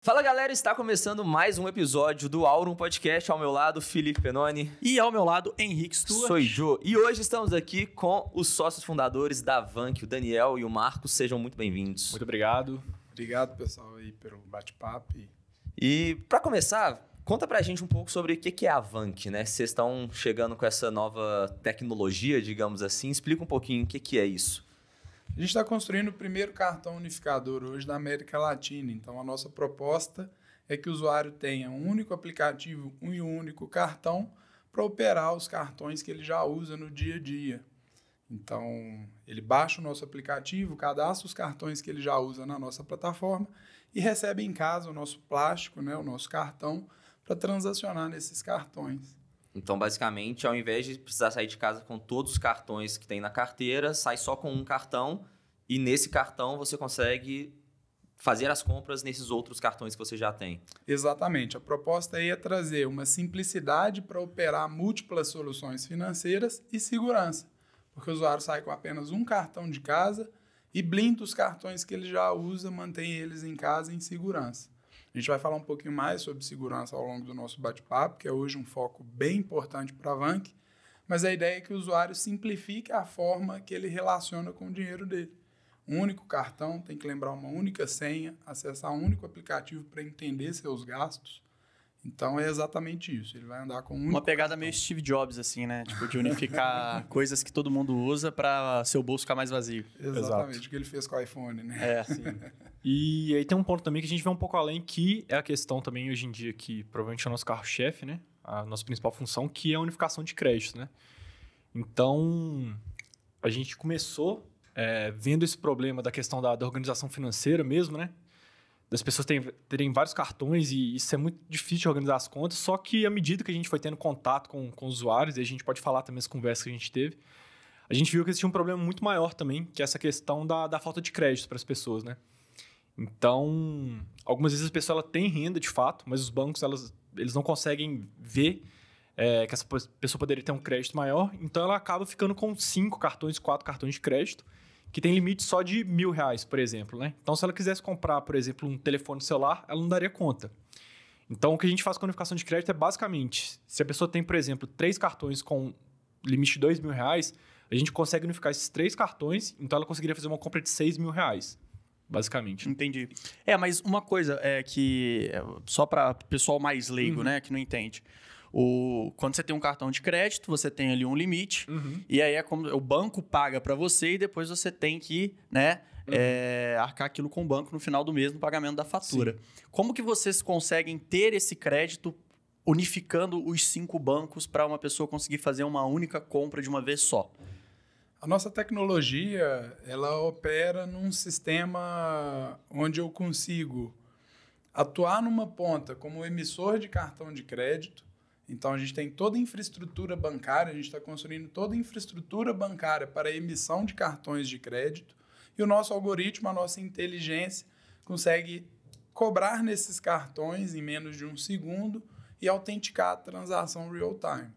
Fala galera, está começando mais um episódio do Aurum Podcast. Ao meu lado, Felipe Penoni. E ao meu lado, Henrique Stuart. Sou Jô. E hoje estamos aqui com os sócios fundadores da Vanki, o Daniel e o Marcos. Sejam muito bem-vindos. Muito obrigado. Obrigado, pessoal, aí pelo bate-papo. E para começar, conta pra gente um pouco sobre o que é a Vanki, né? Vocês estão chegando com essa nova tecnologia, digamos assim. Explica um pouquinho o que é isso. A gente está construindo o primeiro cartão unificador hoje da América Latina. Então, a nossa proposta é que o usuário tenha um único aplicativo e um único cartão para operar os cartões que ele já usa no dia a dia. Então, ele baixa o nosso aplicativo, cadastra os cartões que ele já usa na nossa plataforma e recebe em casa o nosso plástico, né, o nosso cartão, para transacionar nesses cartões. Então, basicamente, ao invés de precisar sair de casa com todos os cartões que tem na carteira, sai só com um cartão e nesse cartão você consegue fazer as compras nesses outros cartões que você já tem. Exatamente. A proposta aí é trazer uma simplicidade para operar múltiplas soluções financeiras e segurança, porque o usuário sai com apenas um cartão de casa e blinda os cartões que ele já usa, mantém eles em casa em segurança. A gente vai falar um pouquinho mais sobre segurança ao longo do nosso bate-papo, que é hoje um foco bem importante para a Vanki, mas a ideia é que o usuário simplifique a forma que ele relaciona com o dinheiro dele. Um único cartão, tem que lembrar uma única senha, acessar um único aplicativo para entender seus gastos. Então, é exatamente isso. Ele vai andar com um único Uma pegada cartão. meio Steve Jobs, assim, né? Tipo, de unificar coisas que todo mundo usa para seu bolso ficar mais vazio. Exatamente, Exato. o que ele fez com o iPhone, né? É. E aí tem um ponto também que a gente vê um pouco além, que é a questão também hoje em dia, que provavelmente é o nosso carro-chefe, né? A nossa principal função, que é a unificação de créditos, né? Então, a gente começou vendo esse problema da questão da organização financeira mesmo, né? Das pessoas terem vários cartões e isso é muito difícil de organizar as contas, só que à medida que a gente foi tendo contato com os usuários, e a gente pode falar também as conversas que a gente teve, a gente viu que existia um problema muito maior também, que é essa questão da falta de crédito para as pessoas, né? Então, algumas vezes a pessoa ela tem renda de fato, mas os bancos eles não conseguem ver que essa pessoa poderia ter um crédito maior, então ela acaba ficando com 5 cartões, 4 cartões de crédito, que tem limite só de R$1.000, por exemplo, né? Então, se ela quisesse comprar, por exemplo, um telefone celular, ela não daria conta. Então, o que a gente faz com a unificação de crédito é basicamente, se a pessoa tem, por exemplo, 3 cartões com limite de R$2.000, a gente consegue unificar esses 3 cartões, então ela conseguiria fazer uma compra de R$6.000, basicamente. Entendi. Mas uma coisa é que, só para o pessoal mais leigo, né, que não entende. Quando você tem um cartão de crédito, você tem ali um limite, e aí é como o banco paga para você e depois você tem que, né, arcar aquilo com o banco no final do mês no pagamento da fatura. Sim. Como que vocês conseguem ter esse crédito unificando os 5 bancos para uma pessoa conseguir fazer uma única compra de uma vez só? A nossa tecnologia, ela opera num sistema onde eu consigo atuar numa ponta como emissor de cartão de crédito. Então, a gente tem toda a infraestrutura bancária, a gente está construindo toda a infraestrutura bancária para a emissão de cartões de crédito e o nosso algoritmo, a nossa inteligência, consegue cobrar nesses cartões em menos de um segundo e autenticar a transação real-time.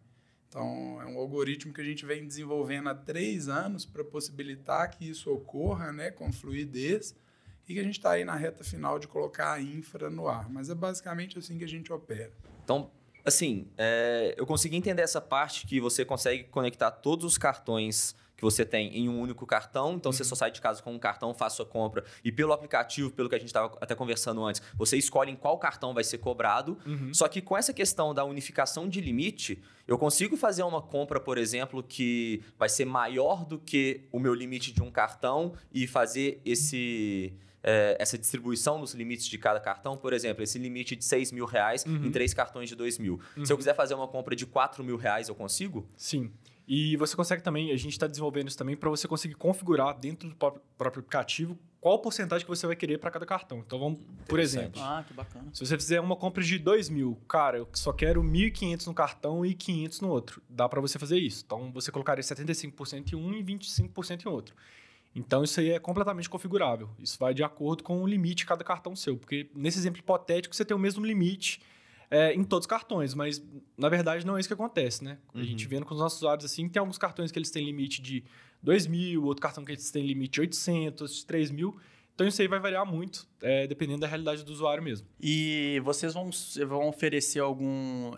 Então, é um algoritmo que a gente vem desenvolvendo há 3 anos para possibilitar que isso ocorra, né, com fluidez e que a gente está aí na reta final de colocar a infra no ar. Mas é basicamente assim que a gente opera. Então, assim, eu consegui entender essa parte que você consegue conectar todos os cartões que você tem em um único cartão, então você só sai de casa com um cartão, faz sua compra e pelo aplicativo, pelo que a gente estava até conversando antes, você escolhe em qual cartão vai ser cobrado, só que com essa questão da unificação de limite, eu consigo fazer uma compra, por exemplo, que vai ser maior do que o meu limite de um cartão e fazer essa distribuição nos limites de cada cartão, por exemplo, esse limite de R$6.000 em 3 cartões de R$2.000. Se eu quiser fazer uma compra de R$4.000, eu consigo? Sim. E você consegue também, a gente está desenvolvendo isso também para você conseguir configurar dentro do próprio aplicativo qual porcentagem que você vai querer para cada cartão. Então, vamos, por exemplo, que bacana. Se você fizer uma compra de R$2.000, cara, eu só quero 1.500 no cartão e 500 no outro. Dá para você fazer isso. Então, você colocaria 75% em um e 25% em outro. Então, isso aí é completamente configurável. Isso vai de acordo com o limite de cada cartão seu. Porque, nesse exemplo hipotético, você tem o mesmo limite em todos os cartões, mas na verdade não é isso que acontece, né? A gente vendo com os nossos usuários assim, tem alguns cartões que eles têm limite de 2.000, outro cartão que eles têm limite de 800, 3.000. Então isso aí vai variar muito, dependendo da realidade do usuário mesmo. E vocês vão oferecer algum...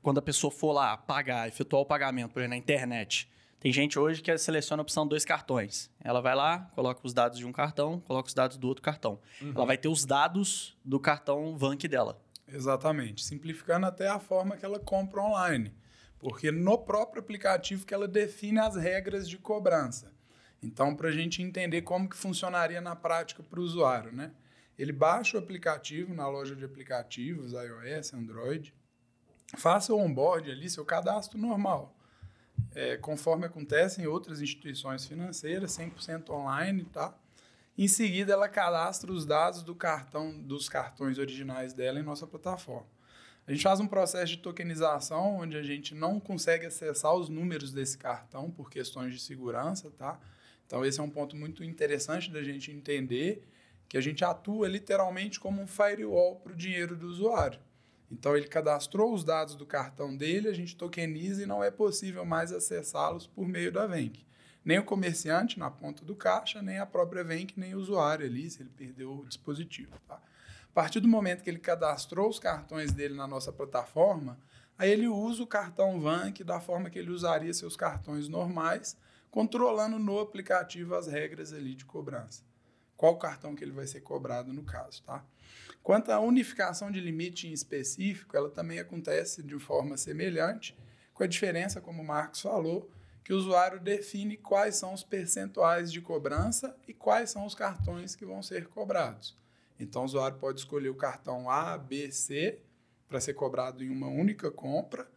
quando a pessoa for lá pagar, efetuar o pagamento, por exemplo, na internet, tem gente hoje que seleciona a opção 2 cartões. Ela vai lá, coloca os dados de um cartão, coloca os dados do outro cartão. Ela vai ter os dados do cartão Vanq dela. Exatamente. Simplificando até a forma que ela compra online. Porque no próprio aplicativo que ela define as regras de cobrança. Então, para a gente entender como que funcionaria na prática para o usuário, né? Ele baixa o aplicativo na loja de aplicativos, iOS, Android, faça o onboard ali, seu cadastro normal. Conforme acontece em outras instituições financeiras, 100% online, tá? Em seguida, ela cadastra os dados dos cartões originais dela em nossa plataforma. A gente faz um processo de tokenização, onde a gente não consegue acessar os números desse cartão por questões de segurança, tá? Então, esse é um ponto muito interessante da gente entender, que a gente atua literalmente como um firewall para o dinheiro do usuário. Então, ele cadastrou os dados do cartão dele, a gente tokeniza e não é possível mais acessá-los por meio da Vanq. Nem o comerciante na ponta do caixa, nem a própria Vanq, nem o usuário ali, se ele perdeu o dispositivo. Tá? A partir do momento que ele cadastrou os cartões dele na nossa plataforma, aí ele usa o cartão Vanq da forma que ele usaria seus cartões normais, controlando no aplicativo as regras ali de cobrança. Qual cartão que ele vai ser cobrado no caso, tá? Quanto à unificação de limite em específico, ela também acontece de forma semelhante, com a diferença, como o Marcos falou, que o usuário define quais são os percentuais de cobrança e quais são os cartões que vão ser cobrados. Então, o usuário pode escolher o cartão A, B, C, para ser cobrado em uma única compra,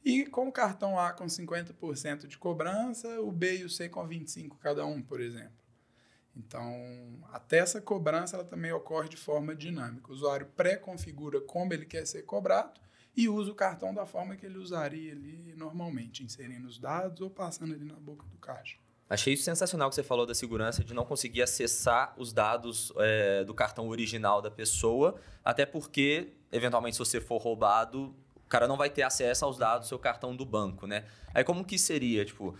e com o cartão A com 50% de cobrança, o B e o C com 25% cada um, por exemplo. Então, até essa cobrança ela também ocorre de forma dinâmica. O usuário pré-configura como ele quer ser cobrado e usa o cartão da forma que ele usaria ali normalmente, inserindo os dados ou passando ali na boca do caixa. Achei isso sensacional que você falou da segurança de não conseguir acessar os dados do cartão original da pessoa, até porque, eventualmente, se você for roubado, o cara não vai ter acesso aos dados do seu cartão do banco, né? Aí como que seria? Tipo,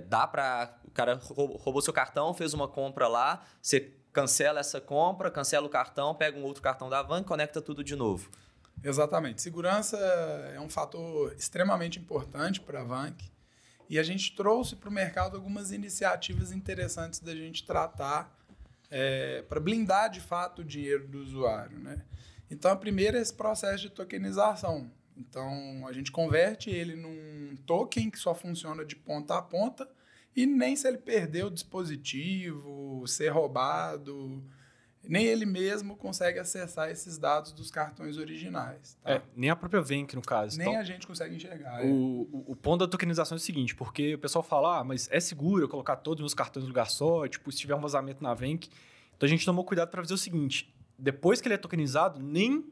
dá para... O cara roubou seu cartão, fez uma compra lá, você cancela essa compra, cancela o cartão, pega um outro cartão da Vanq e conecta tudo de novo. Exatamente. Segurança é um fator extremamente importante para a Vanq e a gente trouxe para o mercado algumas iniciativas interessantes da gente tratar para blindar de fato o dinheiro do usuário, né? Então, a primeira é esse processo de tokenização. Então, a gente converte ele num token que só funciona de ponta a ponta e nem se ele perder o dispositivo, ser roubado, nem ele mesmo consegue acessar esses dados dos cartões originais. Tá? Nem a própria Vanq, no caso. Nem então, a gente consegue enxergar. O ponto da tokenização é o seguinte, porque o pessoal fala, mas é seguro eu colocar todos os meus cartões no lugar só, tipo, se tiver um vazamento na Vanq. Então, a gente tomou cuidado para fazer o seguinte, depois que ele é tokenizado, nem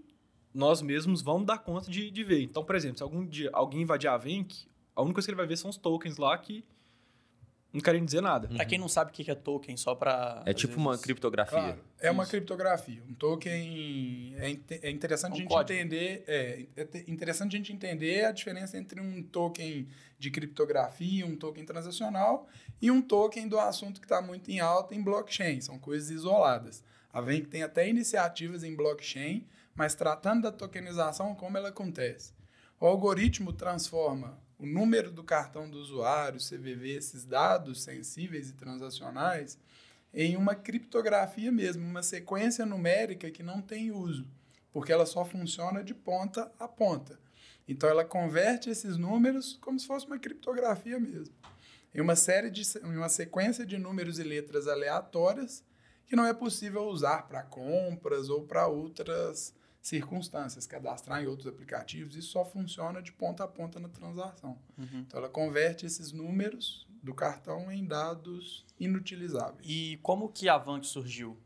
nós mesmos vamos dar conta de ver. Então, por exemplo, se algum dia alguém invadir a Vanq, a única coisa que ele vai ver são os tokens lá que não querem dizer nada. Pra quem não sabe o que é token, só pra... É tipo uma criptografia. Claro, é uma criptografia. Um token é interessante a gente entender. É interessante a gente entender a diferença entre um token de criptografia, um token transacional e um token do assunto que está muito em alta em blockchain. São coisas isoladas. A Vanq tem até iniciativas em blockchain, mas tratando da tokenização, como ela acontece? O algoritmo transforma o número do cartão do usuário, CVV, esses dados sensíveis e transacionais, em uma criptografia mesmo, uma sequência numérica que não tem uso, porque ela só funciona de ponta a ponta. Então, ela converte esses números como se fosse uma criptografia mesmo, em uma sequência de números e letras aleatórias que não é possível usar para compras ou para outras circunstâncias, cadastrar em outros aplicativos, isso só funciona de ponta a ponta na transação. Então, ela converte esses números do cartão em dados inutilizáveis. E como que a Vanq surgiu?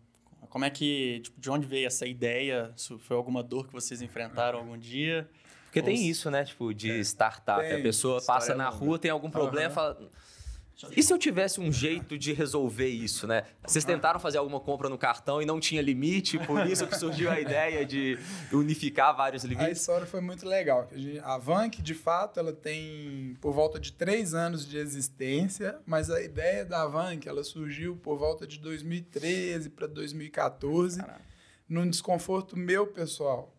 Como é que, de onde veio essa ideia? Foi alguma dor que vocês enfrentaram algum dia? Porque tem isso, né? Tipo, de startup. A pessoa passa na rua, tem algum problema, fala... E se eu tivesse um jeito de resolver isso, né? Vocês tentaram fazer alguma compra no cartão e não tinha limite, por isso que surgiu a ideia de unificar vários A limites? história foi muito legal. A Vank, de fato, ela tem por volta de 3 anos de existência, mas a ideia da Vank, ela surgiu por volta de 2013 para 2014, num desconforto meu pessoal.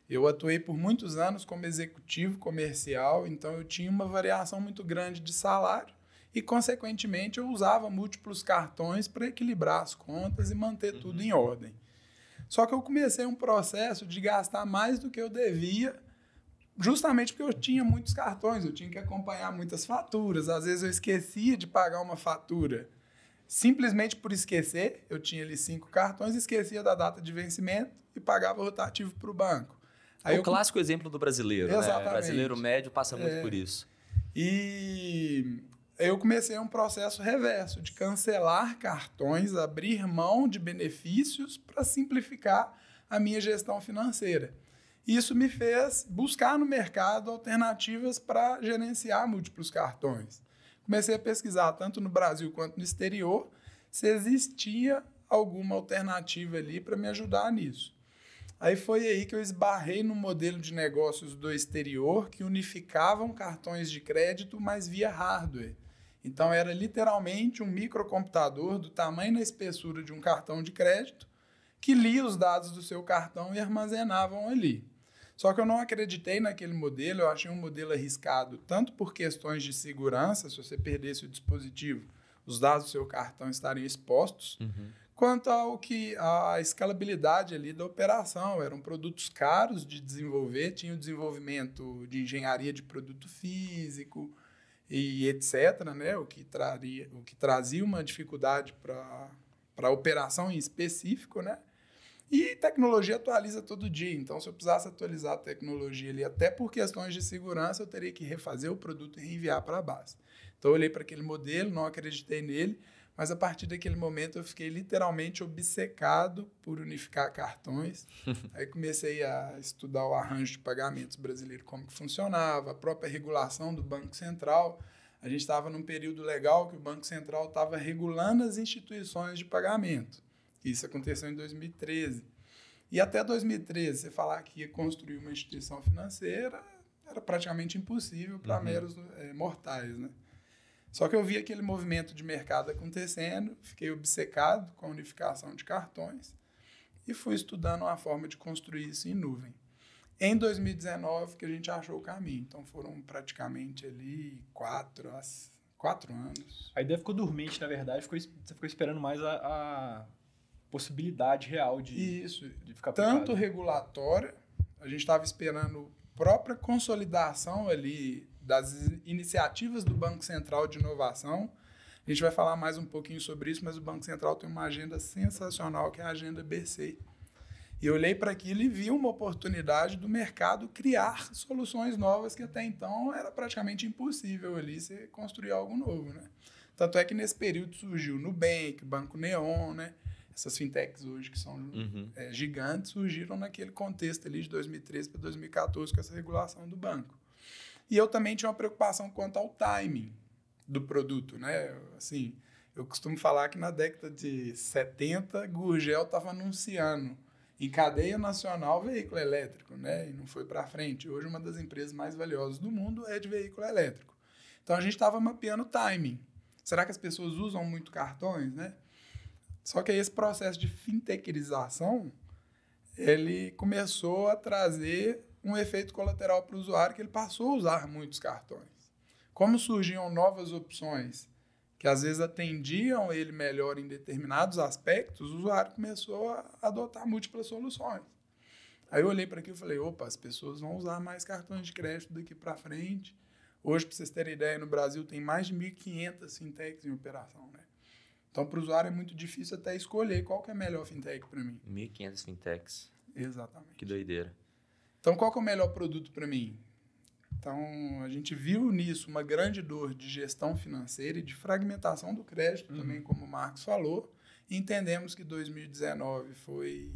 Eu atuei por muitos anos como executivo comercial, então eu tinha uma variação muito grande de salário e, consequentemente, eu usava múltiplos cartões para equilibrar as contas e manter tudo em ordem. Só que eu comecei um processo de gastar mais do que eu devia, justamente porque eu tinha muitos cartões, eu tinha que acompanhar muitas faturas. Às vezes eu esquecia de pagar uma fatura. Simplesmente por esquecer, eu tinha ali 5 cartões, esquecia da data de vencimento e pagava rotativo para o banco. É o clássico exemplo do brasileiro, Exatamente. né? O brasileiro médio passa muito por isso. E eu comecei um processo reverso, de cancelar cartões, abrir mão de benefícios para simplificar a minha gestão financeira. Isso me fez buscar no mercado alternativas para gerenciar múltiplos cartões. Comecei a pesquisar, tanto no Brasil quanto no exterior, se existia alguma alternativa ali para me ajudar nisso. Aí foi aí que eu esbarrei no modelo de negócios do exterior que unificavam cartões de crédito, mas via hardware. Então, era literalmente um microcomputador do tamanho e na espessura de um cartão de crédito que lia os dados do seu cartão e armazenavam ali. Só que eu não acreditei naquele modelo, eu achei um modelo arriscado, tanto por questões de segurança, se você perdesse o dispositivo, os dados do seu cartão estariam expostos, quanto a escalabilidade ali da operação. Eram produtos caros de desenvolver, tinha o desenvolvimento de engenharia de produto físico, e etc., né? o que trazia uma dificuldade para a operação em específico, né? E tecnologia atualiza todo dia, então se eu precisasse atualizar a tecnologia ali, até por questões de segurança, eu teria que refazer o produto e reenviar para a base. Então eu olhei para aquele modelo, não acreditei nele, mas a partir daquele momento eu fiquei literalmente obcecado por unificar cartões. Aí comecei a estudar o arranjo de pagamentos brasileiro, como que funcionava, a própria regulação do Banco Central. A gente estava num período legal que o Banco Central estava regulando as instituições de pagamento. Isso aconteceu em 2013. E até 2013, você falar que ia construir uma instituição financeira era praticamente impossível para meros mortais, né? Só que eu vi aquele movimento de mercado acontecendo, fiquei obcecado com a unificação de cartões e fui estudando uma forma de construir isso em nuvem. Em 2019 que a gente achou o caminho, então foram praticamente ali 4 anos. A ideia ficou dormente, na verdade, você ficou esperando mais a possibilidade real de ficar aplicado. Tanto regulatória, a gente estava esperando própria consolidação ali das iniciativas do Banco Central de inovação. A gente vai falar mais um pouquinho sobre isso, mas o Banco Central tem uma agenda sensacional, que é a agenda BC. E eu olhei para aquilo e vi uma oportunidade do mercado criar soluções novas que até então era praticamente impossível ali você construir algo novo, né? Tanto é que nesse período surgiu o Nubank, o Banco Neon, né? Essas fintechs hoje que são gigantes surgiram naquele contexto ali de 2013 para 2014 com essa regulação do banco. E eu também tinha uma preocupação quanto ao timing do produto, né? Assim, eu costumo falar que na década de 70, Gurgel estava anunciando em cadeia nacional veículo elétrico, né? E não foi para frente. Hoje, uma das empresas mais valiosas do mundo é de veículo elétrico. Então, a gente estava mapeando o timing. Será que as pessoas usam muito cartões, né? Só que aí esse processo de fintechização, ele começou a trazer um efeito colateral para o usuário, que ele passou a usar muitos cartões. Como surgiam novas opções que às vezes atendiam ele melhor em determinados aspectos, o usuário começou a adotar múltiplas soluções. Aí eu olhei para aquilo e falei, opa, as pessoas vão usar mais cartões de crédito daqui para frente. Hoje, para vocês terem ideia, no Brasil tem mais de 1.500 fintechs em operação, né? Então, para o usuário é muito difícil até escolher qual que é a melhor fintech para mim. 1.500 fintechs. Exatamente. Que doideira. Então, qual que é o melhor produto para mim? Então, a gente viu nisso uma grande dor de gestão financeira e de fragmentação do crédito também, como o Marcos falou. E entendemos que 2019 foi...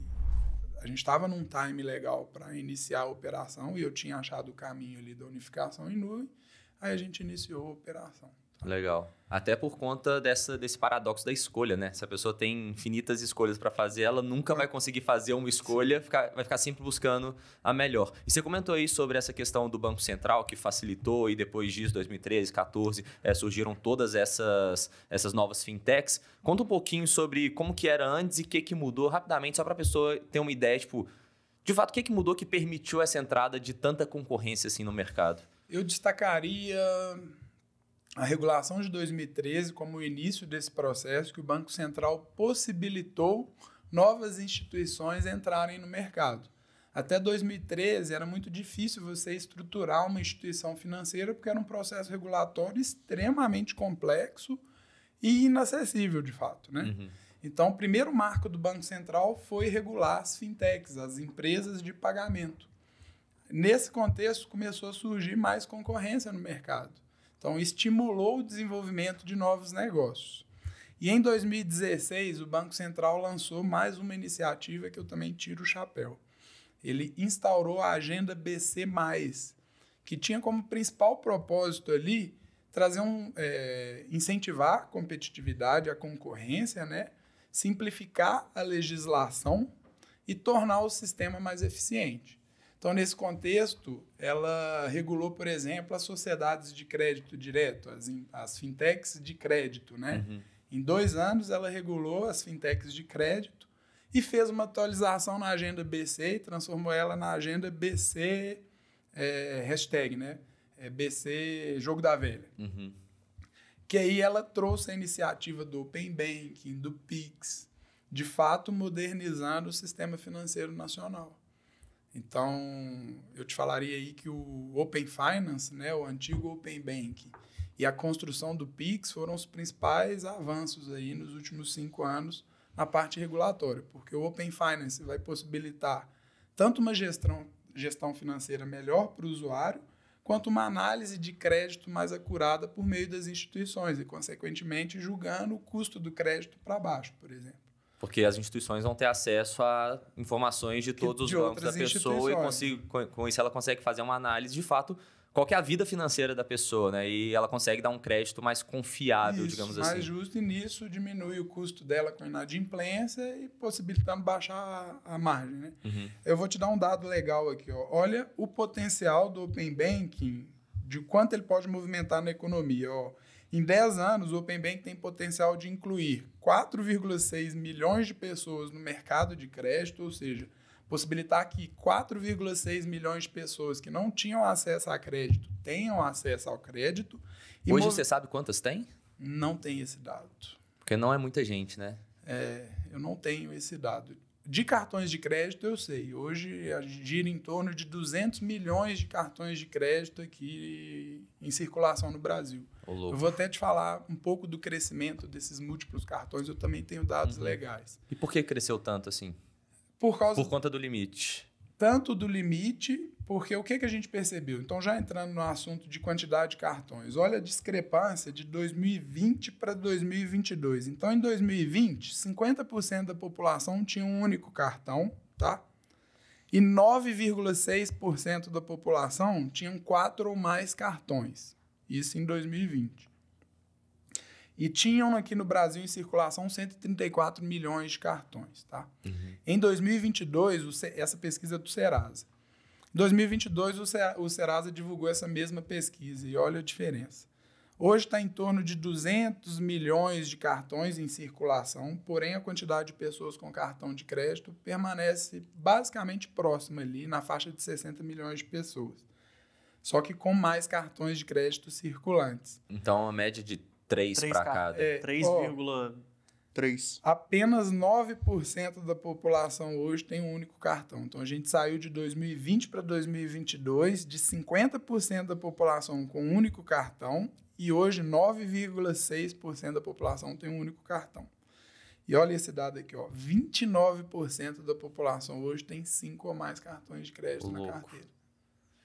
A gente estava num time legal para iniciar a operação e eu tinha achado o caminho ali da unificação em nuvem. Aí a gente iniciou a operação. Legal. Até por conta desse paradoxo da escolha, né? Se a pessoa tem infinitas escolhas para fazer, ela nunca vai conseguir fazer uma escolha, vai ficar sempre buscando a melhor. E você comentou aí sobre essa questão do Banco Central, que facilitou, e depois disso, 2013, 2014, surgiram todas essas novas fintechs. Conta um pouquinho sobre como que era antes e o que mudou rapidamente, só para a pessoa ter uma ideia, tipo, de fato, o que mudou que permitiu essa entrada de tanta concorrência assim no mercado? Eu destacaria a regulação de 2013 como o início desse processo que o Banco Central possibilitou novas instituições entrarem no mercado. Até 2013 era muito difícil você estruturar uma instituição financeira porque era um processo regulatório extremamente complexo e inacessível, de fato, né? Uhum. Então, o primeiro marco do Banco Central foi regular as fintechs, as empresas de pagamento. Nesse contexto, começou a surgir mais concorrência no mercado. Então, estimulou o desenvolvimento de novos negócios. E em 2016, o Banco Central lançou mais uma iniciativa que eu também tiro o chapéu. Ele instaurou a Agenda BC+, que tinha como principal propósito ali trazer incentivar a competitividade, a concorrência, né? Simplificar a legislação e tornar o sistema mais eficiente. Então, nesse contexto, ela regulou, por exemplo, as sociedades de crédito direto, as fintechs de crédito, né? Uhum. Em 2 anos, ela regulou as fintechs de crédito e fez uma atualização na agenda BC e transformou ela na agenda BC hashtag, né? BC Jogo da Velha. Uhum. Que aí ela trouxe a iniciativa do Open Banking, do Pix, de fato modernizando o sistema financeiro nacional. Então, eu te falaria aí que o Open Finance, né, o antigo Open Banking, e a construção do Pix foram os principais avanços aí nos últimos 5 anos na parte regulatória, porque o Open Finance vai possibilitar tanto uma gestão financeira melhor para o usuário, quanto uma análise de crédito mais acurada por meio das instituições e, consequentemente, julgando o custo do crédito para baixo, por exemplo. Porque as instituições vão ter acesso a informações de todos os bancos da pessoa e com isso ela consegue fazer uma análise de fato qual que é a vida financeira da pessoa, né? E ela consegue dar um crédito mais confiável, digamos assim. Mais justo, e nisso diminui o custo dela com inadimplência e possibilitando baixar a margem, né? Uhum. Eu vou te dar um dado legal aqui, ó. Olha o potencial do Open Banking, de quanto ele pode movimentar na economia, ó. Em 10 anos, o Open Banking tem potencial de incluir 4,6 milhões de pessoas no mercado de crédito, ou seja, possibilitar que 4,6 milhões de pessoas que não tinham acesso a crédito tenham acesso ao crédito. E hoje você sabe quantas tem? Não tem esse dado. Porque não é muita gente, né? Eu não tenho esse dado. De cartões de crédito, eu sei. Hoje, gira em torno de 200 milhões de cartões de crédito aqui em circulação no Brasil. Eu vou até te falar um pouco do crescimento desses múltiplos cartões. Eu também tenho dados legais. E por que cresceu tanto assim? Por conta do limite. Tanto do limite, porque o que a gente percebeu? Então, já entrando no assunto de quantidade de cartões, olha a discrepância de 2020 para 2022. Então, em 2020, 50% da população tinha um único cartão, tá? E 9,6% da população tinham 4 ou mais cartões. Isso em 2020. E tinham aqui no Brasil em circulação 134 milhões de cartões, tá? Uhum. Em 2022, essa pesquisa é do Serasa. Em 2022, o Serasa divulgou essa mesma pesquisa e olha a diferença. Hoje está em torno de 200 milhões de cartões em circulação, porém a quantidade de pessoas com cartão de crédito permanece basicamente próxima ali, na faixa de 60 milhões de pessoas. Só que com mais cartões de crédito circulantes. Então, a média de 3 para cada. 3,3. Apenas 9% da população hoje tem um único cartão. Então, a gente saiu de 2020 para 2022 de 50% da população com um único cartão e hoje 9,6% da população tem um único cartão. E olha esse dado aqui, ó, 29% da população hoje tem 5 ou mais cartões de crédito na carteira.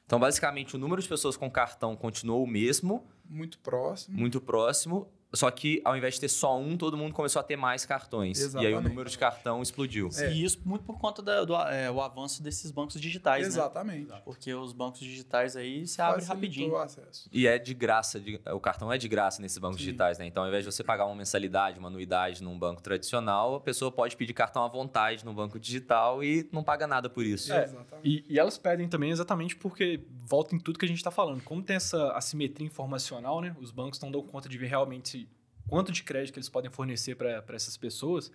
Então, basicamente, o número de pessoas com cartão continuou o mesmo. Muito próximo. Muito próximo. Só que, ao invés de ter só um, todo mundo começou a ter mais cartões. Exatamente. E aí o número de cartão explodiu. E isso muito por conta do avanço desses bancos digitais, Exatamente. né? Porque os bancos digitais aí se abrem rapidinho. O acesso. E é de graça, o cartão é de graça nesses bancos digitais, né? Então, ao invés de você pagar uma mensalidade, uma anuidade num banco tradicional, a pessoa pode pedir cartão à vontade no banco digital e não paga nada por isso. E elas pedem também exatamente porque volta em tudo que a gente está falando. Como tem essa assimetria informacional, né? Os bancos não dão conta de ver realmente quanto de crédito que eles podem fornecer para essas pessoas.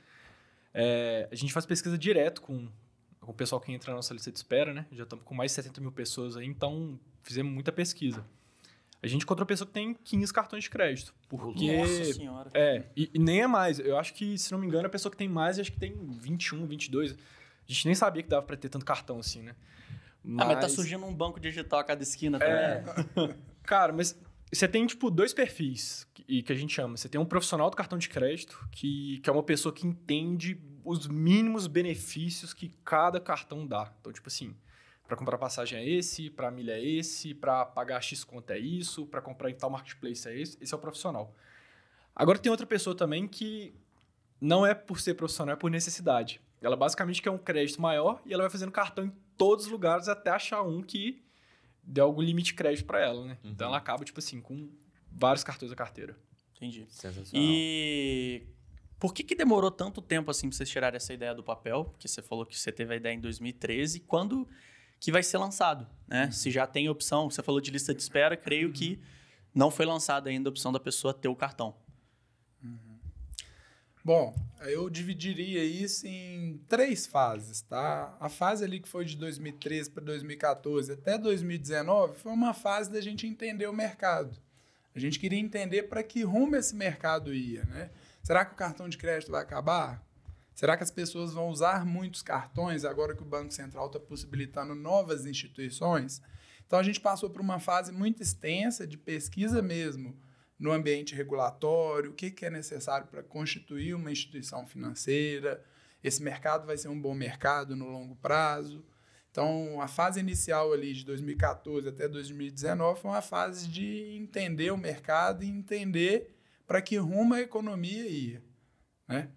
A gente faz pesquisa direto com o pessoal que entra na nossa lista de espera, né? Já estamos com mais de 70 mil pessoas aí, então fizemos muita pesquisa. A gente encontrou pessoa que tem 15 cartões de crédito. Porque, Nossa senhora. E nem é mais. Eu acho que, se não me engano, a pessoa que tem mais, acho que tem 21, 22. A gente nem sabia que dava para ter tanto cartão assim, né? Mas tá surgindo um banco digital a cada esquina também. Cara, mas você tem, tipo, dois perfis que a gente chama. Você tem um profissional do cartão de crédito, que é uma pessoa que entende os mínimos benefícios que cada cartão dá. Então, tipo assim, para comprar passagem é esse, para milha é esse, para pagar X conta é isso, para comprar em tal marketplace é esse. Esse é o profissional. Agora tem outra pessoa também que não é por ser profissional, é por necessidade. Ela basicamente quer um crédito maior e ela vai fazendo cartão em todos os lugares até achar um que dê algum limite de crédito para ela, né? Então ela acaba, tipo assim, com vários cartões da carteira. Entendi. Sensacional. E por que demorou tanto tempo assim para vocês tirarem essa ideia do papel? Porque você falou que você teve a ideia em 2013. Quando que vai ser lançado, né? Se já tem opção, você falou de lista de espera, creio que não foi lançada ainda a opção da pessoa ter o cartão. Bom, eu dividiria isso em 3 fases, tá? A fase ali que foi de 2013 para 2014 até 2019 foi uma fase da gente entender o mercado. A gente queria entender para que rumo esse mercado ia, né? Será que o cartão de crédito vai acabar? Será que as pessoas vão usar muitos cartões agora que o Banco Central está possibilitando novas instituições? Então, a gente passou por uma fase muito extensa de pesquisa mesmo, no ambiente regulatório, o que é necessário para constituir uma instituição financeira, esse mercado vai ser um bom mercado no longo prazo. Então, a fase inicial ali de 2014 até 2019 foi uma fase de entender o mercado e entender para que rumo a economia ia, né?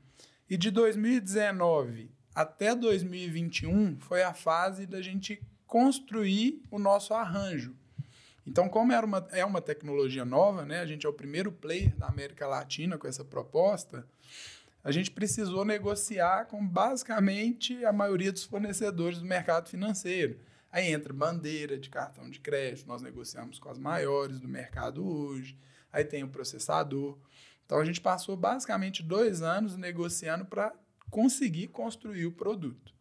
E de 2019 até 2021 foi a fase da gente construir o nosso arranjo. Então, como é uma tecnologia nova, né? A gente é o primeiro player da América Latina com essa proposta, a gente precisou negociar com basicamente a maioria dos fornecedores do mercado financeiro. Aí entra bandeira de cartão de crédito, nós negociamos com as maiores do mercado hoje, aí tem o processador. Então, a gente passou basicamente 2 anos negociando para conseguir construir o produto.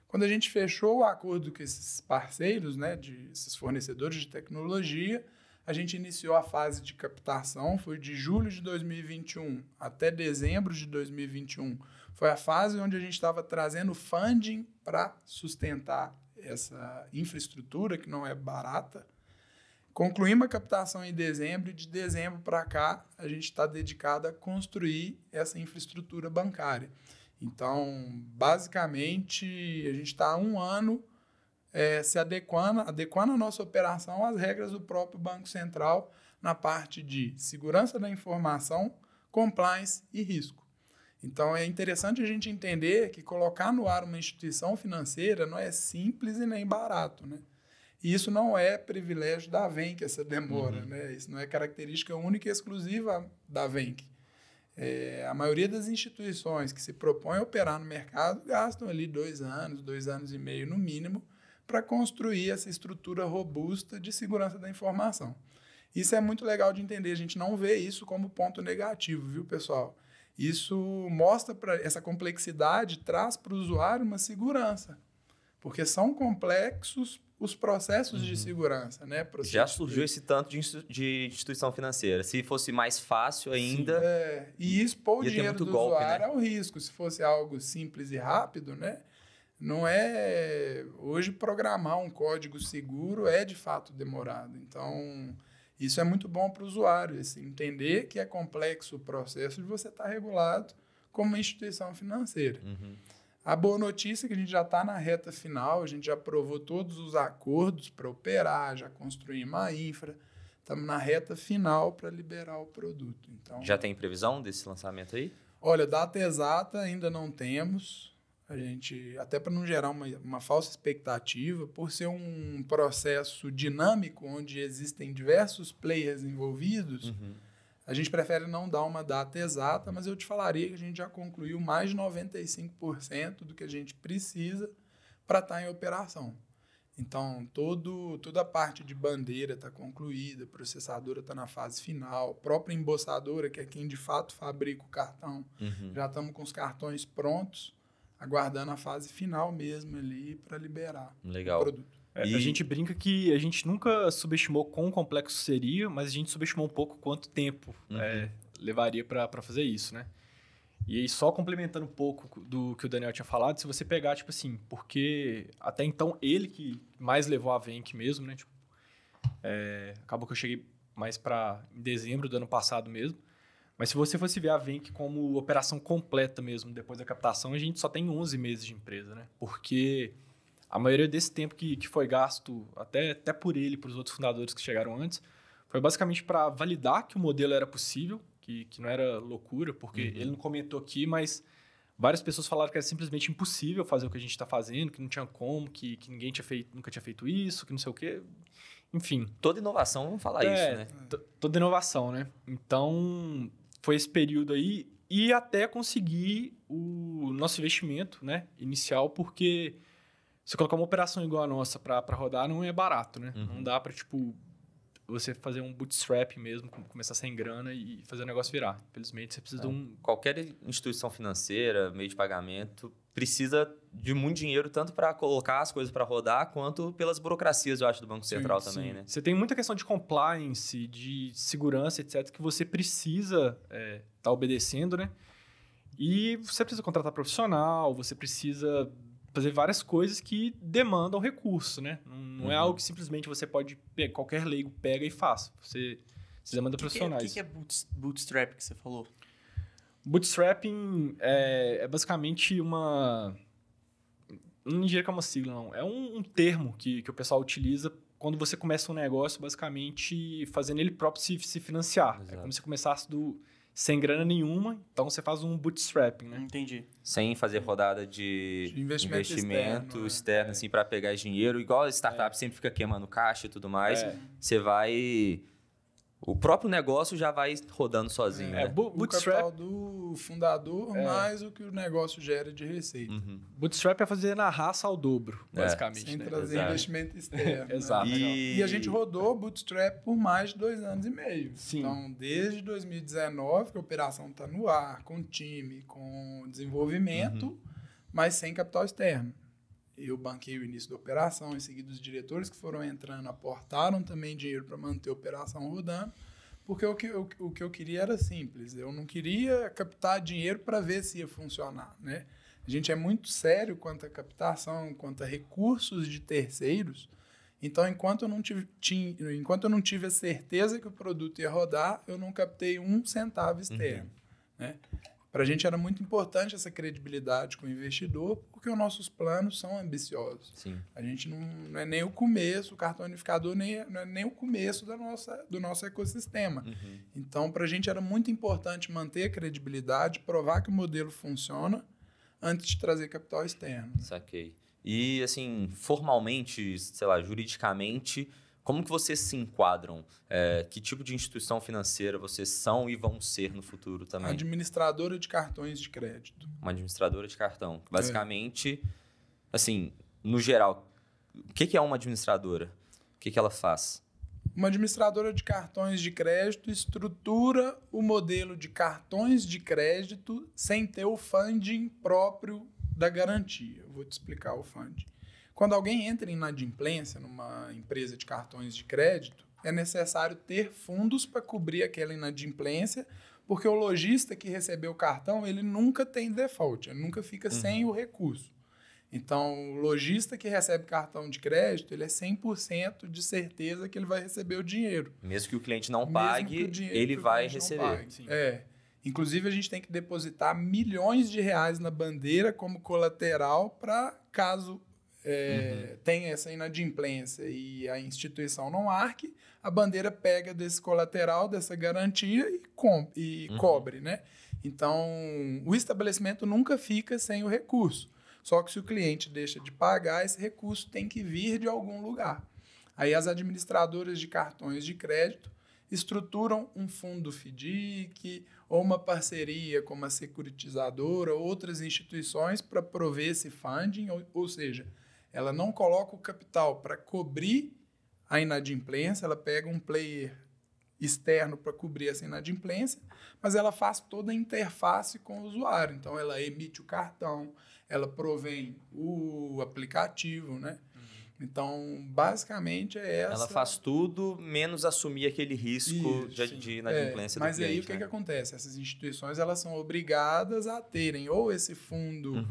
Quando a gente fechou o acordo com esses parceiros, né, esses fornecedores de tecnologia, a gente iniciou a fase de captação, foi de julho de 2021 até dezembro de 2021. Foi a fase onde a gente estava trazendo funding para sustentar essa infraestrutura, que não é barata. Concluímos a captação em dezembro, e de dezembro para cá, a gente está dedicado a construir essa infraestrutura bancária. Então, basicamente, a gente está há 1 ano se adequando a nossa operação às regras do próprio Banco Central na parte de segurança da informação, compliance e risco. Então, é interessante a gente entender que colocar no ar uma instituição financeira não é simples e nem barato, né? E isso não é privilégio da Venk, essa demora, né? Isso não é característica única e exclusiva da Venk. A maioria das instituições que se propõem a operar no mercado gastam ali 2 anos, 2 anos e meio no mínimo, para construir essa estrutura robusta de segurança da informação. Isso é muito legal de entender, a gente não vê isso como ponto negativo, viu, pessoal? Isso mostra essa complexidade, traz para o usuário uma segurança, porque são complexos os processos de segurança, né? Já surgiu esse tanto de instituição financeira. Se fosse mais fácil ainda... e expor o dinheiro do usuário, né? ao risco. Se fosse algo simples e rápido, né? Não é... Hoje, programar um código seguro é, de fato, demorado. Então, isso é muito bom para o usuário. Entender que é complexo o processo de você estar regulado como uma instituição financeira. A boa notícia é que a gente já está na reta final, a gente já aprovou todos os acordos para operar, já construímos a infra, estamos na reta final para liberar o produto. Então, Já tem previsão desse lançamento aí? olha, data exata ainda não temos. A gente, até para não gerar uma falsa expectativa, por ser um processo dinâmico, onde existem diversos players envolvidos, a gente prefere não dar uma data exata, mas eu te falaria que a gente já concluiu mais de 95% do que a gente precisa para estar em operação. Então, toda a parte de bandeira está concluída, a processadora está na fase final, a própria embolsadora, que é quem de fato fabrica o cartão, já estamos com os cartões prontos, aguardando a fase final mesmo ali para liberar Legal. o produto. A gente brinca que a gente nunca subestimou quão complexo seria, mas a gente subestimou um pouco quanto tempo levaria para fazer isso, né? E aí, só complementando um pouco do que o Daniel tinha falado, se você pegar, tipo assim, porque até então ele que mais levou a Venk mesmo, né? Tipo, acabou que eu cheguei mais em dezembro do ano passado mesmo. Mas se você fosse ver a Venk como operação completa mesmo, depois da captação, a gente só tem 11 meses de empresa, né? Porque a maioria desse tempo que foi gasto, até por ele, por os outros fundadores que chegaram antes, foi basicamente para validar que o modelo era possível, que não era loucura, porque ele não comentou aqui, mas várias pessoas falaram que era simplesmente impossível fazer o que a gente está fazendo, que não tinha como, que ninguém nunca tinha feito isso, que não sei o quê. Enfim. Toda inovação, vamos falar isso, né? Toda inovação, né? Então, foi esse período aí e até conseguir o nosso investimento, né, inicial, porque você colocar uma operação igual a nossa para rodar não é barato, né? Não dá para, tipo, você fazer um bootstrap mesmo, começar sem grana e fazer o negócio virar. Infelizmente, você precisa de um... Qualquer instituição financeira, meio de pagamento, precisa de muito dinheiro, tanto para colocar as coisas para rodar, quanto pelas burocracias, eu acho, do Banco Central também, né? Você tem muita questão de compliance, de segurança, etc., que você precisa tá obedecendo, né? E você precisa contratar profissional, você precisa fazer várias coisas que demandam recurso, né? Não é algo que simplesmente você pode pegar, qualquer leigo pega e faz. Você demanda profissionais. O que é bootstrap que você falou? Bootstrapping é basicamente uma... Não diria que é uma sigla, não. É um termo que o pessoal utiliza quando você começa um negócio, basicamente fazendo ele próprio se financiar. Exato. É como se começasse sem grana nenhuma, então você faz um bootstrapping, né? Entendi. Sem fazer rodada de investimento externo assim, para pegar dinheiro. Igual a startup sempre fica queimando caixa e tudo mais. Você vai... O próprio negócio já vai rodando sozinho, né? O capital do fundador mais o que o negócio gera de receita. Bootstrap é fazer na raça ao dobro, basicamente. Sem né? trazer investimento externo. Exato. Né? E a gente rodou Bootstrap por mais de 2 anos e meio. Sim. Então, desde 2019, que a operação está no ar, com time, com desenvolvimento, mas sem capital externo. Eu banquei o início da operação, em seguida os diretores que foram entrando aportaram também dinheiro para manter a operação rodando, porque o que eu queria era simples, eu não queria captar dinheiro para ver se ia funcionar, né? A gente é muito sério quanto à captação, quanto a recursos de terceiros, então enquanto eu não tive a certeza que o produto ia rodar, eu não captei 1 centavo externo, né? Para a gente era muito importante essa credibilidade com o investidor, porque os nossos planos são ambiciosos. Sim. A gente não é nem o começo, o cartão unificador não é nem o começo do nosso ecossistema. Então, para a gente era muito importante manter a credibilidade, provar que o modelo funciona antes de trazer capital externo. Saquei. E, assim, formalmente, sei lá, juridicamente, como que vocês se enquadram? Que tipo de instituição financeira vocês são e vão ser no futuro também? Administradora de cartões de crédito. Uma administradora de cartão. Basicamente, assim, no geral, o que é uma administradora? O que ela faz? Uma administradora de cartões de crédito estrutura o modelo de cartões de crédito sem ter o funding próprio da garantia. Eu vou te explicar o funding. Quando alguém entra em inadimplência numa empresa de cartões de crédito, é necessário ter fundos para cobrir aquela inadimplência, porque o lojista que recebeu o cartão, ele nunca tem default, ele nunca fica sem o recurso. Então, o lojista que recebe cartão de crédito, ele é 100% de certeza que ele vai receber o dinheiro. Mesmo que o cliente não pague, ele vai receber. Inclusive, a gente tem que depositar milhões de reais na bandeira como colateral para caso tem essa inadimplência e a instituição não arque, a bandeira pega desse colateral, dessa garantia e cobre, né? Então, o estabelecimento nunca fica sem o recurso. Só que se o cliente deixa de pagar, esse recurso tem que vir de algum lugar. Aí as administradoras de cartões de crédito estruturam um fundo FDIC ou uma parceria com uma securitizadora ou outras instituições para prover esse funding, ou seja, ela não coloca o capital para cobrir a inadimplência, ela pega um player externo para cobrir essa inadimplência, mas ela faz toda a interface com o usuário. Então, ela emite o cartão, ela provém o aplicativo, né? Então, basicamente, é essa... Ela faz tudo, menos assumir aquele risco de inadimplência do mas cliente. Aí, o que acontece? Essas instituições elas são obrigadas a terem ou esse fundo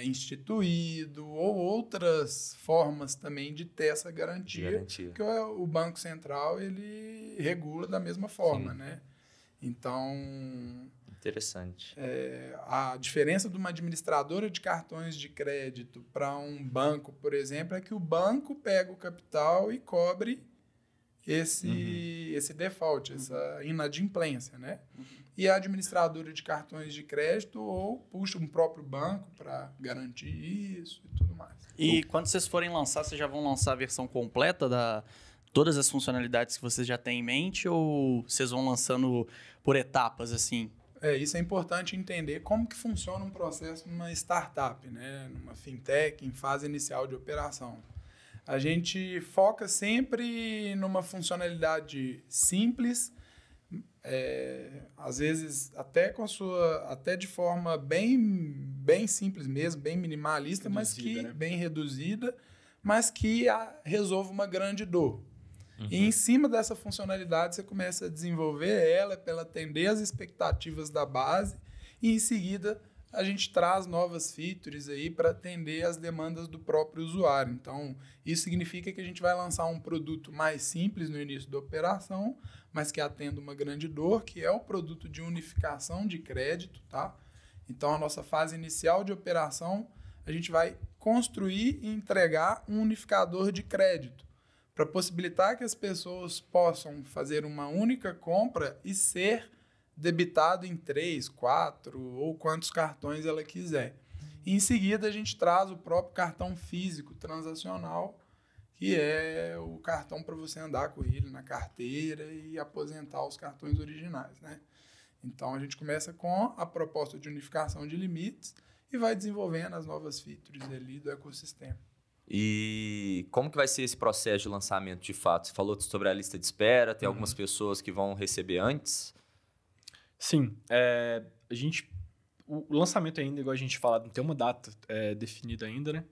instituído ou outras formas também de ter essa garantia. Que o Banco Central ele regula da mesma forma, né? Então... Interessante. A diferença de uma administradora de cartões de crédito para um banco, por exemplo, é que o banco pega o capital e cobre esse default, essa inadimplência, né? E a administradora de cartões de crédito ou puxa um próprio banco para garantir isso e tudo mais. E quando vocês forem lançar, vocês já vão lançar a versão completa da todas as funcionalidades que vocês já têm em mente ou vocês vão lançando por etapas, assim? Isso é importante entender como que funciona um processo numa startup, né? Numa fintech, em fase inicial de operação. A gente foca sempre numa funcionalidade simples, às vezes até de forma bem simples mesmo, bem minimalista, bem reduzida, mas que resolva uma grande dor. E em cima dessa funcionalidade, você começa a desenvolver ela para ela atender as expectativas da base e, em seguida, a gente traz novas features aí para atender as demandas do próprio usuário. Então, isso significa que a gente vai lançar um produto mais simples no início da operação, mas que atenda uma grande dor, que é o produto de unificação de crédito, tá? Então, a nossa fase inicial de operação, a gente vai construir e entregar um unificador de crédito, para possibilitar que as pessoas possam fazer uma única compra e ser debitado em 3, 4 ou quantos cartões ela quiser. E em seguida, a gente traz o próprio cartão físico transacional, que é o cartão para você andar com ele na carteira e aposentar os cartões originais, né? Então, a gente começa com a proposta de unificação de limites e vai desenvolvendo as novas features ali do ecossistema. E como que vai ser esse processo de lançamento de fato? Você falou sobre a lista de espera, tem algumas pessoas que vão receber antes? Sim. O lançamento ainda, igual a gente fala, não tem uma data definida ainda, né?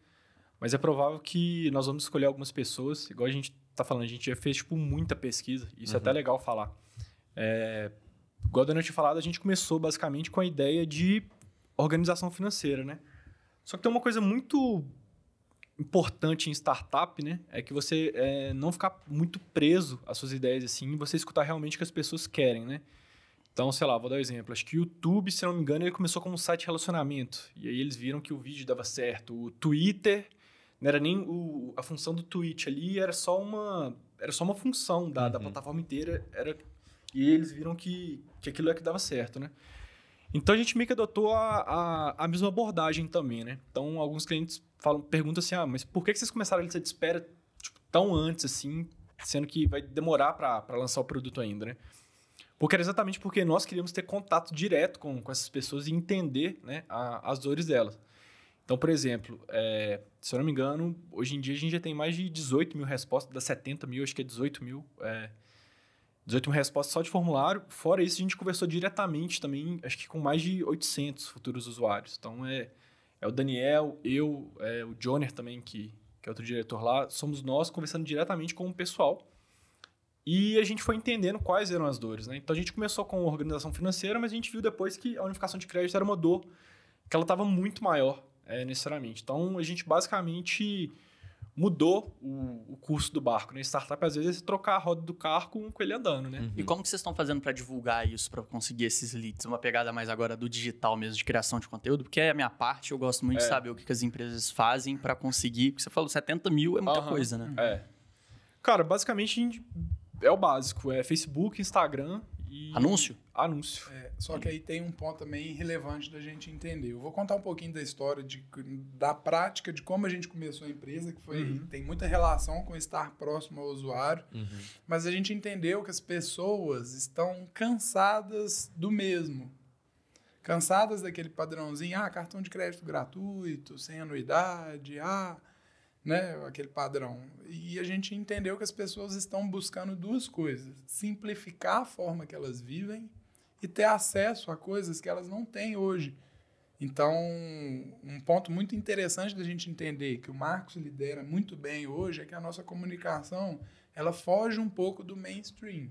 Mas é provável que nós vamos escolher algumas pessoas, igual a gente tá falando, a gente já fez muita pesquisa, isso é até legal falar. Igual a Daniel tinha falado, a gente começou basicamente com a ideia de organização financeira, né? Só que tem uma coisa muito importante em startup, né? É que você não ficar muito preso às suas ideias assim, e você escutar realmente o que as pessoas querem, né? Então, sei lá, vou dar um exemplo. Acho que o YouTube, se não me engano, ele começou como um site de relacionamento. E aí eles viram que o vídeo dava certo. O Twitter, não era nem a função do tweet ali, era só uma função da plataforma inteira. E eles viram que aquilo é que dava certo, né? Então, a gente meio que adotou a mesma abordagem também, né? Então, alguns clientes perguntam assim, mas por que vocês começaram a lista de espera tão antes, assim, sendo que vai demorar para lançar o produto ainda, né? Porque era exatamente porque nós queríamos ter contato direto com essas pessoas e entender, né, as dores delas. Então, por exemplo, se eu não me engano, hoje em dia a gente já tem mais de 18 mil respostas, das 70 mil, acho que é 18 mil. 18 mil respostas só de formulário. Fora isso, a gente conversou diretamente também, acho que com mais de 800 futuros usuários. Então, é o Daniel, o Joner também, que é outro diretor lá, somos nós conversando diretamente com o pessoal. E a gente foi entendendo quais eram as dores, né? Então, a gente começou com a organização financeira, mas a gente viu depois que a unificação de crédito era uma dor, que ela estava muito maior, necessariamente. Então, a gente basicamente mudou o curso do barco, né? Startup, às vezes, é trocar a roda do carro com ele andando, né? E como que vocês estão fazendo para divulgar isso, para conseguir esses leads? Uma pegada mais agora do digital mesmo, de criação de conteúdo? Porque é a minha parte, eu gosto muito de saber o que as empresas fazem para conseguir. Porque você falou 70 mil é muita coisa, né? Cara, basicamente é o básico. É Facebook, Instagram e... Anúncio? Anúncio. Só que aí tem um ponto também relevante da gente entender. Eu vou contar um pouquinho da história, da prática, de como a gente começou a empresa, que tem muita relação com estar próximo ao usuário, mas a gente entendeu que as pessoas estão cansadas do mesmo. Cansadas daquele padrãozinho, cartão de crédito gratuito, sem anuidade, né, aquele padrão. E a gente entendeu que as pessoas estão buscando duas coisas: simplificar a forma que elas vivem e ter acesso a coisas que elas não têm hoje. Então, um ponto muito interessante da gente entender, que o Marcos lidera muito bem hoje, é que a nossa comunicação ela foge um pouco do mainstream.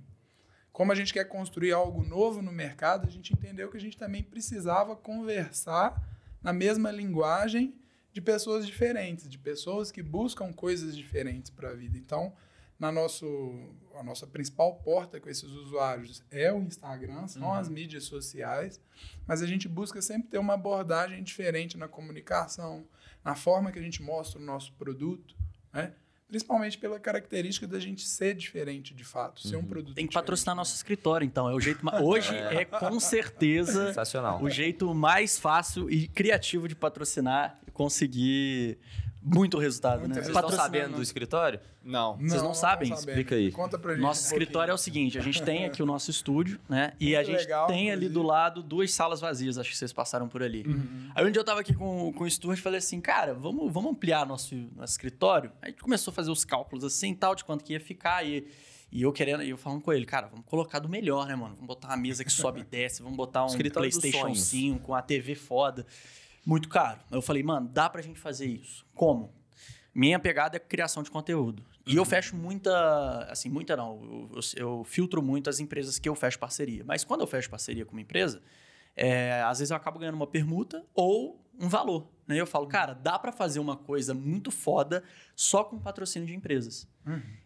Como a gente quer construir algo novo no mercado, a gente entendeu que a gente também precisava conversar na mesma linguagem de pessoas diferentes, de pessoas que buscam coisas diferentes para a vida. Então, a nossa principal porta com esses usuários é o Instagram, são as mídias sociais, mas a gente busca sempre ter uma abordagem diferente na comunicação, na forma que a gente mostra o nosso produto, né? Principalmente pela característica da gente ser diferente, de fato, ser um produto Tem que patrocinar nosso escritório, então. É o jeito Hoje é, com certeza, sensacional, o jeito mais fácil e criativo de patrocinar e conseguir muito resultado, né? Vocês estão sabendo do escritório? Não. Vocês não sabem? Explica aí. Conta pra gente. Nosso escritório é o seguinte, a gente tem aqui o nosso estúdio, né? E a gente legal, tem ali inclusive. do lado 2 salas vazias, acho que vocês passaram por ali. Aí um dia eu tava aqui com o Stuart e falei assim, cara, vamos ampliar nosso escritório? Aí a gente começou a fazer os cálculos assim, tal, de quanto que ia ficar e eu falando com ele, cara, vamos colocar do melhor, né, mano? Vamos botar uma mesa que sobe e desce, vamos botar um Escritório dos PlayStation sonhos. 5, uma TV foda. Muito caro. Eu falei, mano, dá pra gente fazer isso. Como? Minha pegada é criação de conteúdo. E eu fecho eu filtro muito as empresas que eu fecho parceria. Mas quando eu fecho parceria com uma empresa, às vezes eu acabo ganhando uma permuta ou um valor. Né? Eu falo, cara, dá para fazer uma coisa muito foda só com patrocínio de empresas.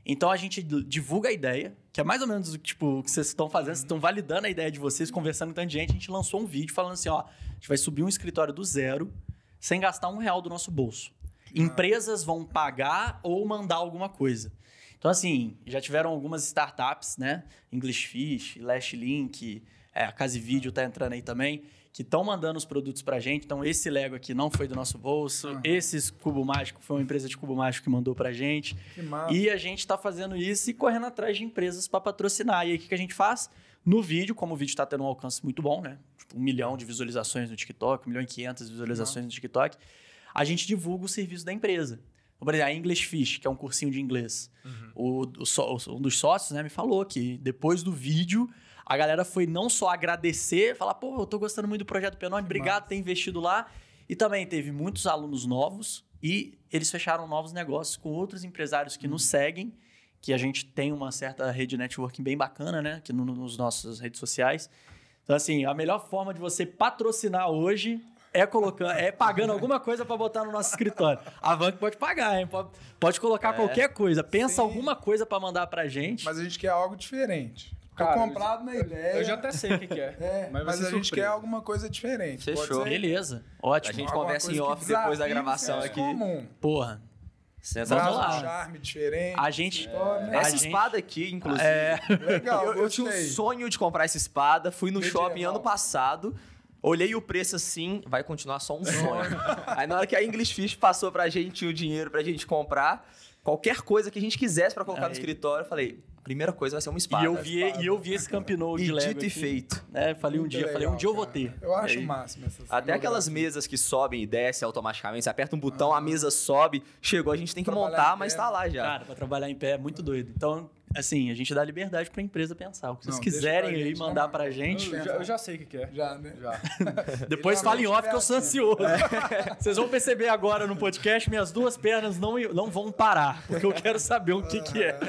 Então a gente divulga a ideia, que é mais ou menos o que vocês estão fazendo, vocês estão validando a ideia de vocês, conversando com tanta gente. A gente lançou um vídeo falando assim, ó, a gente vai subir um escritório do zero sem gastar R$1 do nosso bolso. Empresas vão pagar ou mandar alguma coisa. Então, assim, já tiveram algumas startups, né? Englishfish, Lashlink, a Casivideo está entrando aí também, que estão mandando os produtos pra gente. Então, esse Lego aqui não foi do nosso bolso. Esse Cubo Mágico foi uma empresa de Cubo Mágico que mandou pra gente. Que massa. E a gente está fazendo isso e correndo atrás de empresas para patrocinar. E aí, o que a gente faz? No vídeo, como o vídeo está tendo um alcance muito bom, né? Tipo, 1 milhão de visualizações no TikTok, 1.500.000 visualizações no TikTok. A gente divulga o serviço da empresa. Por exemplo, a Englishfish, que é um cursinho de inglês. Um dos sócios, né, me falou que depois do vídeo, a galera foi não só agradecer, falar, pô, eu tô gostando muito do projeto P9, obrigado por ter investido lá. E também teve muitos alunos novos e eles fecharam novos negócios com outros empresários que nos seguem, que a gente tem uma certa rede de networking bem bacana, né, aqui nos nossas redes sociais. Então, assim, a melhor forma de você patrocinar hoje é pagando alguma coisa para botar no nosso escritório. A Vank pode pagar, hein? Pode colocar qualquer coisa. Pensa alguma coisa para mandar pra gente. Mas a gente quer algo diferente. Cara, comprado na ideia. Eu já até sei o que é. Mas a gente quer alguma coisa diferente. Fechou. Pode ser Beleza. Ótimo. A gente alguma conversa em coisa que off depois da desafie gravação o senso aqui. comum. Porra. Sensacional. Vamos lá. Um charme diferente. A gente... história, né? Essa A gente- espada aqui, inclusive. Legal, eu tinha um gostei. sonho de comprar essa espada. Fui no Medieval. shopping ano passado. Olhei o preço assim, vai continuar só um sonho. Aí na hora que a Englishfish passou pra gente o dinheiro pra gente comprar, qualquer coisa que a gente quisesse pra colocar no escritório, eu falei, a primeira coisa vai ser uma espada. E eu vi esse Camp Nou de E Lego dito e aqui, feito. né? Falei um Muito dia, legal, um dia eu vou cara. ter. Eu acho Aí, o máximo essas Até aquelas cenografias. mesas que sobem e descem automaticamente, você aperta um botão, a mesa sobe, chegou, a gente tem que Trabalhar montar, em mas pé. tá lá já. Cara, pra trabalhar em pé é muito doido. Então, assim, a gente dá liberdade pra empresa pensar. O que vocês Não, deixa quiserem pra aí, gente, mandar não, pra não. gente. Eu já sei o que é. Já, né? Já. Depois Ele fala em realmente off que eu sou ansioso. Vocês vão perceber agora no podcast, minhas duas pernas não vão parar, porque eu quero saber o que é.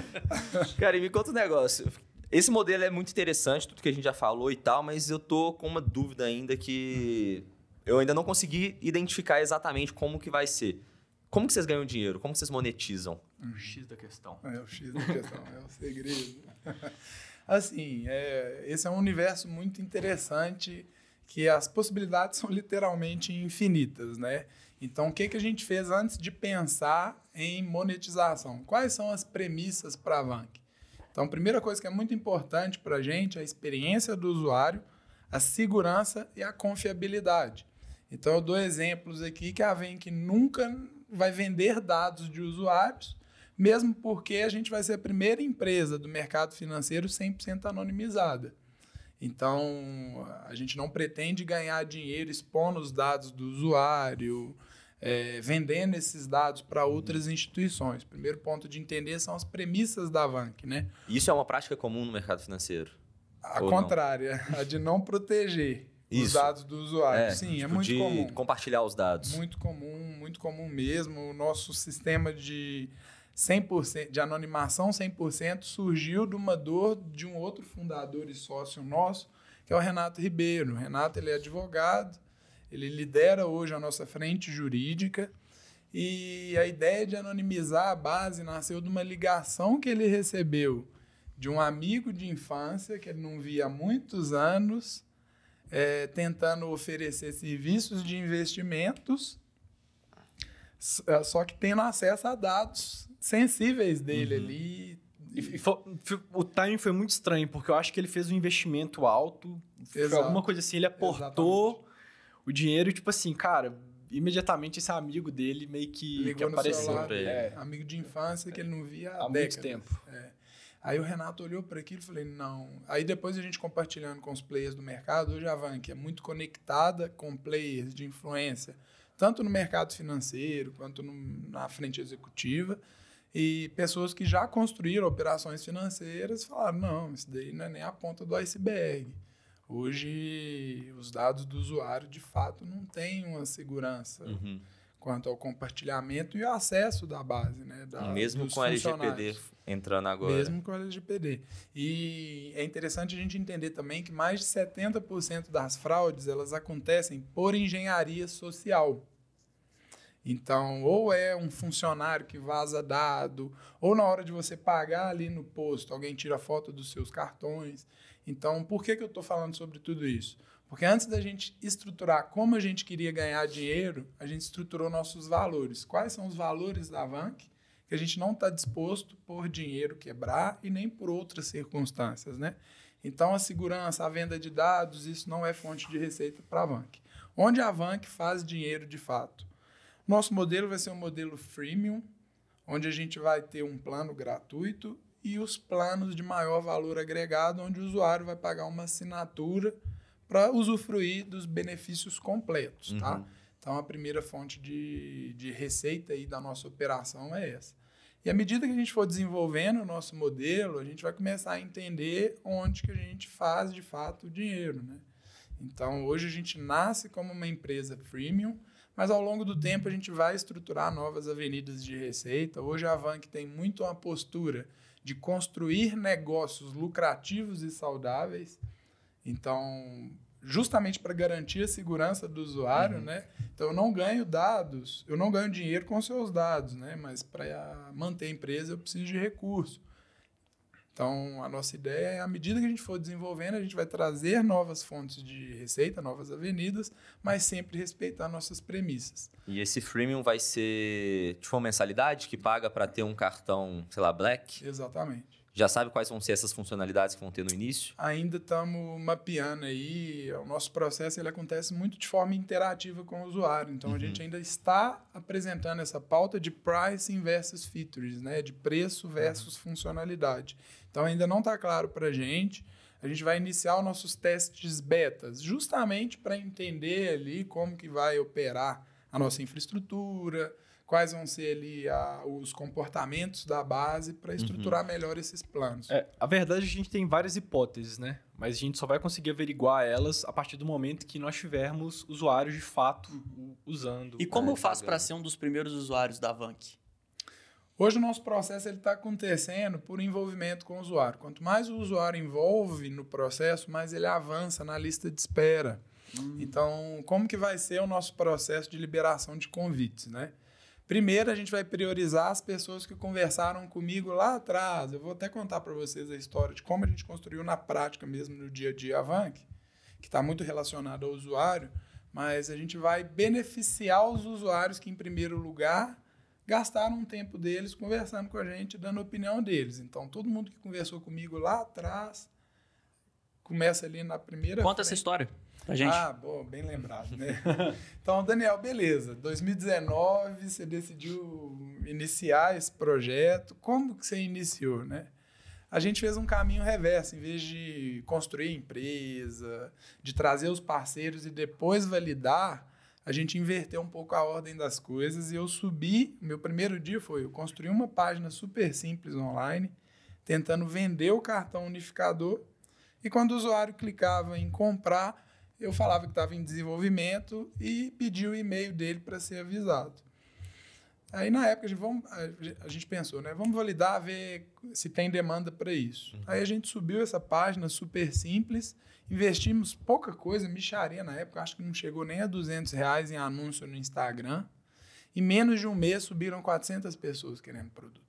Cara, e me conta um negócio. Esse modelo é muito interessante, tudo que a gente já falou e tal, mas eu tô com uma dúvida ainda que eu ainda não consegui identificar exatamente como que vai ser. Como que vocês ganham dinheiro? Como que vocês monetizam? O X da questão. É o X da questão, é o segredo. Assim, esse é um universo muito interessante, que as possibilidades são literalmente infinitas, né? Então, o que a gente fez antes de pensar em monetização? Quais são as premissas para a Avanc? Então, a primeira coisa que é muito importante para a gente é a experiência do usuário, a segurança e a confiabilidade. Então, eu dou exemplos aqui que a Avanc nunca vai vender dados de usuários, mesmo porque a gente vai ser a primeira empresa do mercado financeiro 100% anonimizada. Então, a gente não pretende ganhar dinheiro expondo os dados do usuário, vendendo esses dados para outras instituições. O primeiro ponto de entender são as premissas da Avanc, né? Isso é uma prática comum no mercado financeiro? A contrária, a de não proteger os dados do usuário. Sim, tipo, é muito comum. Compartilhar os dados. Muito comum mesmo. O nosso sistema de 100%, de anonimação 100% surgiu de uma dor de um outro fundador e sócio nosso, que é o Renato Ribeiro. O Renato, ele é advogado, ele lidera hoje a nossa frente jurídica, e a ideia de anonimizar a base nasceu de uma ligação que ele recebeu de um amigo de infância, que ele não via há muitos anos, tentando oferecer serviços de investimentos, só que tendo acesso a dados sensíveis dele ali. O timing foi muito estranho, porque eu acho que ele fez um investimento alto, foi alguma coisa assim, ele aportou o dinheiro e, tipo assim, cara, imediatamente esse amigo dele meio que apareceu pra ele. Amigo de infância que ele não via há muito tempo. Aí o Renato olhou para aquilo e falei, não. Aí depois a gente compartilhando com os players do mercado, hoje a Avanc é muito conectada com players de influência, tanto no mercado financeiro quanto na frente executiva, e pessoas que já construíram operações financeiras falaram, não, isso daí não é nem a ponta do iceberg. Hoje, os dados do usuário, de fato, não têm uma segurança quanto ao compartilhamento e o acesso da base, né? Mesmo com a LGPD entrando agora. Mesmo com a LGPD. E é interessante a gente entender também que mais de 70% das fraudes, elas acontecem por engenharia social. Então, ou é um funcionário que vaza dado, ou na hora de você pagar ali no posto, alguém tira foto dos seus cartões. Então, por que eu estou falando sobre tudo isso? Porque antes da gente estruturar como a gente queria ganhar dinheiro, a gente estruturou nossos valores. Quais são os valores da Avanc que a gente não está disposto por dinheiro quebrar e nem por outras circunstâncias, né? Então, a segurança, a venda de dados, isso não é fonte de receita para a Avanc. Onde a Avanc faz dinheiro de fato? Nosso modelo vai ser um modelo freemium, onde a gente vai ter um plano gratuito e os planos de maior valor agregado, onde o usuário vai pagar uma assinatura para usufruir dos benefícios completos, tá? Então, a primeira fonte de receita aí da nossa operação é essa. E à medida que a gente for desenvolvendo o nosso modelo, a gente vai começar a entender onde que a gente faz, de fato, o dinheiro, né? Então, hoje a gente nasce como uma empresa freemium, mas ao longo do tempo a gente vai estruturar novas avenidas de receita. Hoje a Avanc tem muito uma postura de construir negócios lucrativos e saudáveis. Então, justamente para garantir a segurança do usuário, né? Então, eu não ganho dados, eu não ganho dinheiro com seus dados, né? Mas para manter a empresa eu preciso de recurso. Então, a nossa ideia é, à medida que a gente for desenvolvendo, a gente vai trazer novas fontes de receita, novas avenidas, mas sempre respeitar nossas premissas. E esse freemium vai ser tipo uma mensalidade que paga para ter um cartão, sei lá, Black? Exatamente. Já sabe quais vão ser essas funcionalidades que vão ter no início? Ainda estamos mapeando aí. O nosso processo ele acontece muito de forma interativa com o usuário. Então, a gente ainda está apresentando essa pauta de pricing versus features, né? De preço versus funcionalidade. Então, ainda não está claro para a gente. A gente vai iniciar os nossos testes betas, justamente para entender ali como que vai operar a nossa infraestrutura, quais vão ser ali os comportamentos da base para estruturar melhor esses planos. A verdade é que a gente tem várias hipóteses, né? Mas a gente só vai conseguir averiguar elas a partir do momento que nós tivermos usuários de fato usando. E como eu faço para ser um dos primeiros usuários da Avanc? Hoje o nosso processo está acontecendo por envolvimento com o usuário. Quanto mais o usuário envolve no processo, mais ele avança na lista de espera. Então, como que vai ser o nosso processo de liberação de convites, né? Primeiro, a gente vai priorizar as pessoas que conversaram comigo lá atrás. Eu vou até contar para vocês a história de como a gente construiu na prática mesmo, no dia a dia, a Vank, que está muito relacionado ao usuário, mas a gente vai beneficiar os usuários que, em primeiro lugar, gastaram um tempo deles conversando com a gente, dando a opinião deles. Então, todo mundo que conversou comigo lá atrás, começa ali na primeira Conta essa história pra gente. Bom, bem lembrado, né? Então, Daniel, beleza. 2019, você decidiu iniciar esse projeto. Como que você iniciou, né? A gente fez um caminho reverso. Em vez de construir empresa, de trazer os parceiros e depois validar, a gente inverteu um pouco a ordem das coisas e eu subi. Meu primeiro dia foi eu construir uma página super simples online, tentando vender o cartão unificador. E quando o usuário clicava em comprar, eu falava que estava em desenvolvimento e pedia o e-mail dele para ser avisado. Aí, na época, a gente pensou, né? Vamos validar, ver se tem demanda para isso. Aí a gente subiu essa página super simples, investimos pouca coisa, mixaria na época, acho que não chegou nem a R$200 em anúncio no Instagram. Em menos de um mês, subiram 400 pessoas querendo produto.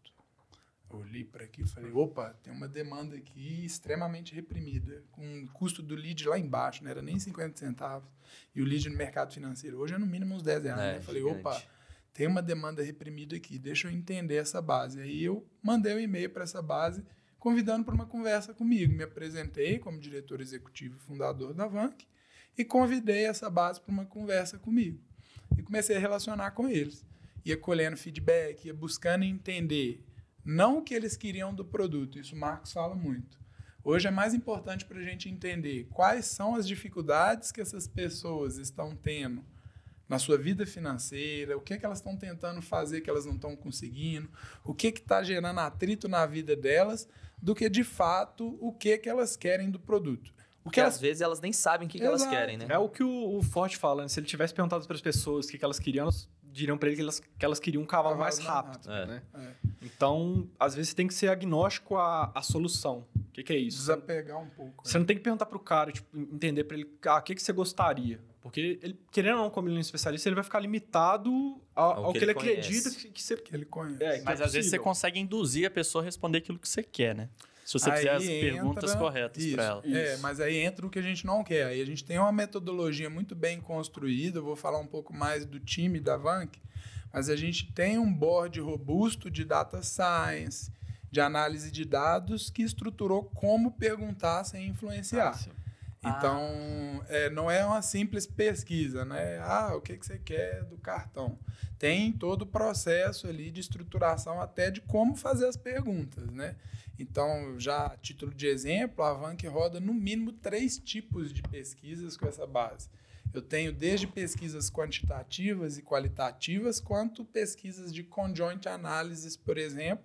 Eu olhei para aqui e falei, opa, tem uma demanda aqui extremamente reprimida, com o custo do lead lá embaixo, não era nem 50 centavos. E o lead no mercado financeiro hoje é no mínimo uns R$10. Né? Eu falei, opa, tem uma demanda reprimida aqui, deixa eu entender essa base. Aí eu mandei um e-mail para essa base, convidando para uma conversa comigo. Me apresentei como diretor executivo e fundador da Vank e convidei essa base para uma conversa comigo. E comecei a relacionar com eles. Ia colhendo feedback, ia buscando entender não o que eles queriam do produto, isso o Marcos fala muito. Hoje é mais importante para a gente entender quais são as dificuldades que essas pessoas estão tendo na sua vida financeira, o que elas estão tentando fazer que elas não estão conseguindo, o que está gerando atrito na vida delas, do que, de fato, o que elas querem do produto. Porque às vezes elas nem sabem o que elas querem, né? É o que o Ford fala, né? Se ele tivesse perguntado para as pessoas o que elas queriam, elas diriam para ele que elas queriam um cavalo mais rápido. Né? Então, às vezes, você tem que ser agnóstico à solução. O que é isso? Desapegar um pouco. Você não tem que perguntar pro cara, tipo, entender para ele o que você gostaria. Porque, ele, querendo ou não, como ele é um especialista, ele vai ficar limitado ao que ele acredita que ele conhece. Mas às vezes você consegue induzir a pessoa a responder aquilo que você quer, né? Se você fizer as perguntas corretas para ela. Mas aí entra o que a gente não quer. Aí a gente tem uma metodologia muito bem construída. Eu vou falar um pouco mais do time da Vank, mas a gente tem um board robusto de data science, de análise de dados, que estruturou como perguntar sem influenciar. Então, não é uma simples pesquisa, né? O que você quer do cartão? Tem todo o processo ali de estruturação até de como fazer as perguntas, né? Então, já a título de exemplo, a Vank roda no mínimo 3 tipos de pesquisas com essa base. Eu tenho desde pesquisas quantitativas e qualitativas, quanto pesquisas de conjoint analysis, por exemplo,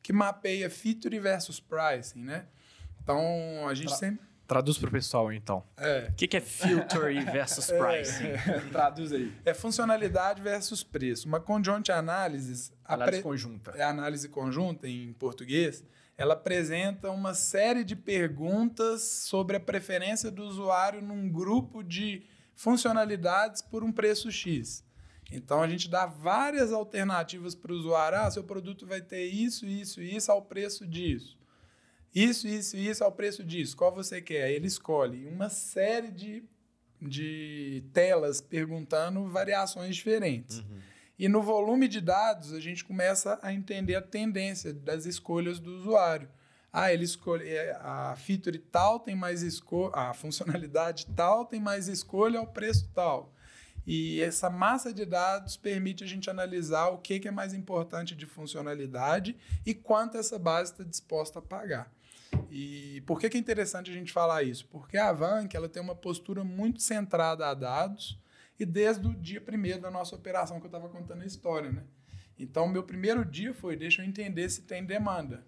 que mapeia feature versus pricing, né? Então, a gente sempre... Traduz para o pessoal, então. O que é filter versus pricing? Traduz aí. É funcionalidade versus preço. Uma conjoint analysis... Análise conjunta. É análise conjunta, em português. Ela apresenta uma série de perguntas sobre a preferência do usuário num grupo de funcionalidades por um preço X. Então, a gente dá várias alternativas para o usuário. Seu produto vai ter isso, isso e isso ao preço disso. Isso, isso e isso ao preço disso. Qual você quer? Aí ele escolhe uma série de telas perguntando variações diferentes. E no volume de dados, a gente começa a entender a tendência das escolhas do usuário. Ele escolhe a feature tal tem mais escolha, a funcionalidade tal tem mais escolha ao preço tal. E essa massa de dados permite a gente analisar o que é mais importante de funcionalidade e quanto essa base está disposta a pagar. E por que é interessante a gente falar isso? Porque a Vank ela tem uma postura muito centrada a dados e desde o dia primeiro da nossa operação que eu estava contando a história, né? Então, meu primeiro dia foi, deixa eu entender se tem demanda.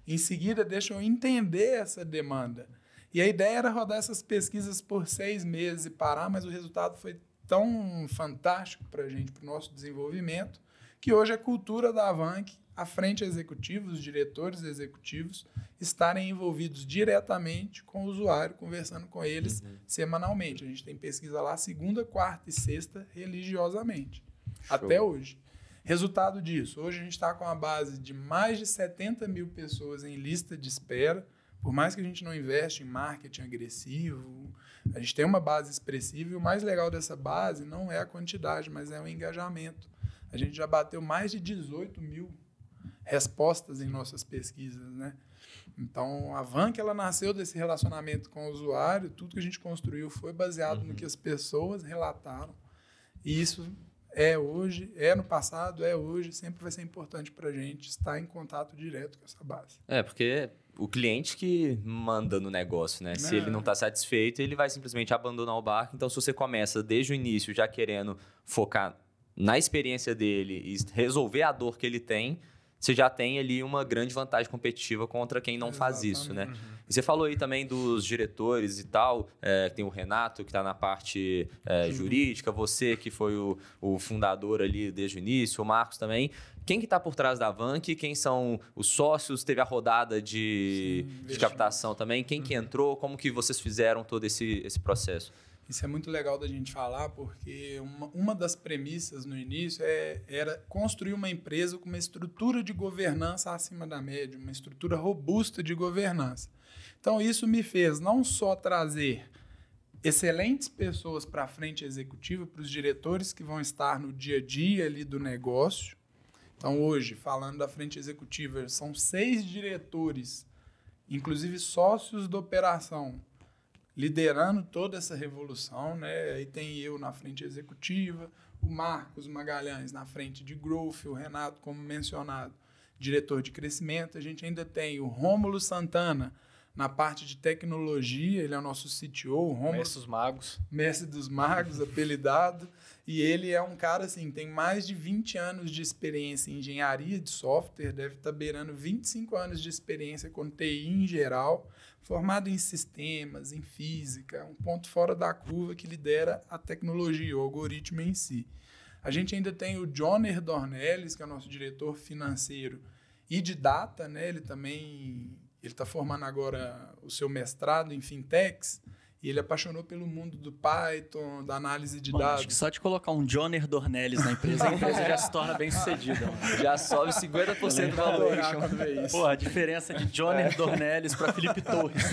Em seguida, deixa eu entender essa demanda. E a ideia era rodar essas pesquisas por 6 meses e parar, mas o resultado foi tão fantástico para a gente, para o nosso desenvolvimento, que hoje a cultura da Vank, à frente executivos, os diretores executivos, estarem envolvidos diretamente com o usuário, conversando com eles semanalmente. A gente tem pesquisa lá segunda, quarta e sexta, religiosamente, até hoje. Resultado disso, hoje a gente está com uma base de mais de 70 mil pessoas em lista de espera. Por mais que a gente não investe em marketing agressivo, a gente tem uma base expressiva e o mais legal dessa base não é a quantidade, mas é o engajamento. A gente já bateu mais de 18 mil respostas em nossas pesquisas, né? Então, a Vank, ela nasceu desse relacionamento com o usuário, tudo que a gente construiu foi baseado no que as pessoas relataram. E isso é hoje, é no passado, é hoje, sempre vai ser importante para a gente estar em contato direto com essa base. Porque o cliente que manda no negócio, né? Se ele não está satisfeito, ele vai simplesmente abandonar o barco. Então, se você começa desde o início já querendo focar na experiência dele e resolver a dor que ele tem, você já tem ali uma grande vantagem competitiva contra quem não faz isso, né? E você falou aí também dos diretores e tal, tem o Renato, que está na parte jurídica, você que foi o fundador ali desde o início, o Marcos também. Quem que está por trás da Vank? Quem são os sócios? Teve a rodada de captação também? Quem que entrou? Como que vocês fizeram todo esse processo? Isso é muito legal da gente falar, porque uma das premissas no início era construir uma empresa com uma estrutura de governança acima da média, uma estrutura robusta de governança. Então, isso me fez não só trazer excelentes pessoas para a frente executiva, para os diretores que vão estar no dia a dia ali do negócio. Então, hoje, falando da frente executiva, são 6 diretores, inclusive sócios da operação, liderando toda essa revolução, né? Aí tem eu na frente executiva, o Marcos Magalhães na frente de growth, o Renato, como mencionado, diretor de crescimento. A gente ainda tem o Rômulo Santana na parte de tecnologia, ele é o nosso CTO, o Rômulo, Mestre dos Magos, apelidado, e ele é um cara assim, tem mais de 20 anos de experiência em engenharia de software, deve estar beirando 25 anos de experiência com TI em geral, formado em sistemas, em física, um ponto fora da curva que lidera a tecnologia, o algoritmo em si. A gente ainda tem o Joner Dornelles, que é o nosso diretor financeiro e de data, né? Ele está formando agora o seu mestrado em fintechs, e ele apaixonou pelo mundo do Python, da análise de dados. Acho que só de colocar um Joner Dornelles na empresa, a empresa já se torna bem sucedida. Mano. Já sobe 50% do valuation. Pô, a diferença de Joner Dornelles para Felipe Torres.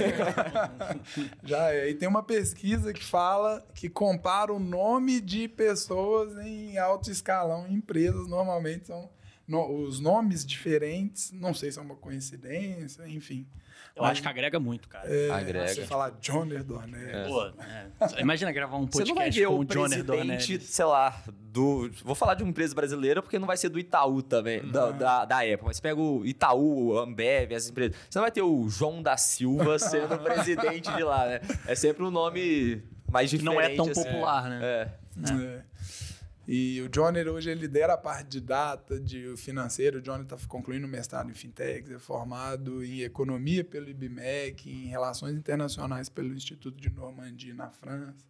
Já é. E tem uma pesquisa que compara o nome de pessoas em alto escalão em empresas. Normalmente são os nomes diferentes. Não sei se é uma coincidência, enfim. Eu acho que agrega muito, cara. Agrega. Você falar Joner Dornelles. Pô, imagina gravar um podcast com o Joner Dornelles. Sei lá, vou falar de uma empresa brasileira porque não vai ser do Itaú também, da Apple. Mas você pega o Itaú, a Ambev, essas empresas. Você não vai ter o João da Silva sendo presidente de lá, né? É sempre um nome mais diferente. Não é tão assim. popular, né? E o Johnny hoje ele lidera a parte de data, de financeiro. O Johnny está concluindo o mestrado em fintechs, é formado em economia pelo IBMEC, em relações internacionais pelo Instituto de Normandie na França.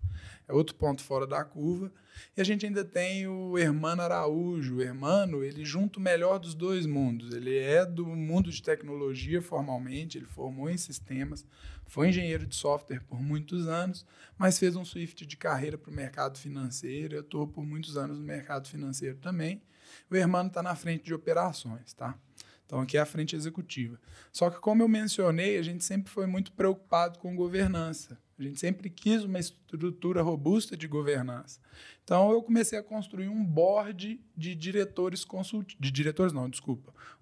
É outro ponto fora da curva. E a gente ainda tem o Hermano Araújo. O Hermano, ele junta o melhor dos dois mundos. Ele é do mundo de tecnologia formalmente, ele formou em sistemas, foi engenheiro de software por muitos anos, mas fez um shift de carreira para o mercado financeiro, atuou por muitos anos no mercado financeiro também. O Hermano está na frente de operações, tá? Então, aqui é a frente executiva. Só que, como eu mencionei, a gente sempre foi muito preocupado com governança. A gente sempre quis uma estrutura robusta de governança. Então, eu comecei a construir um board de diretores consultivos.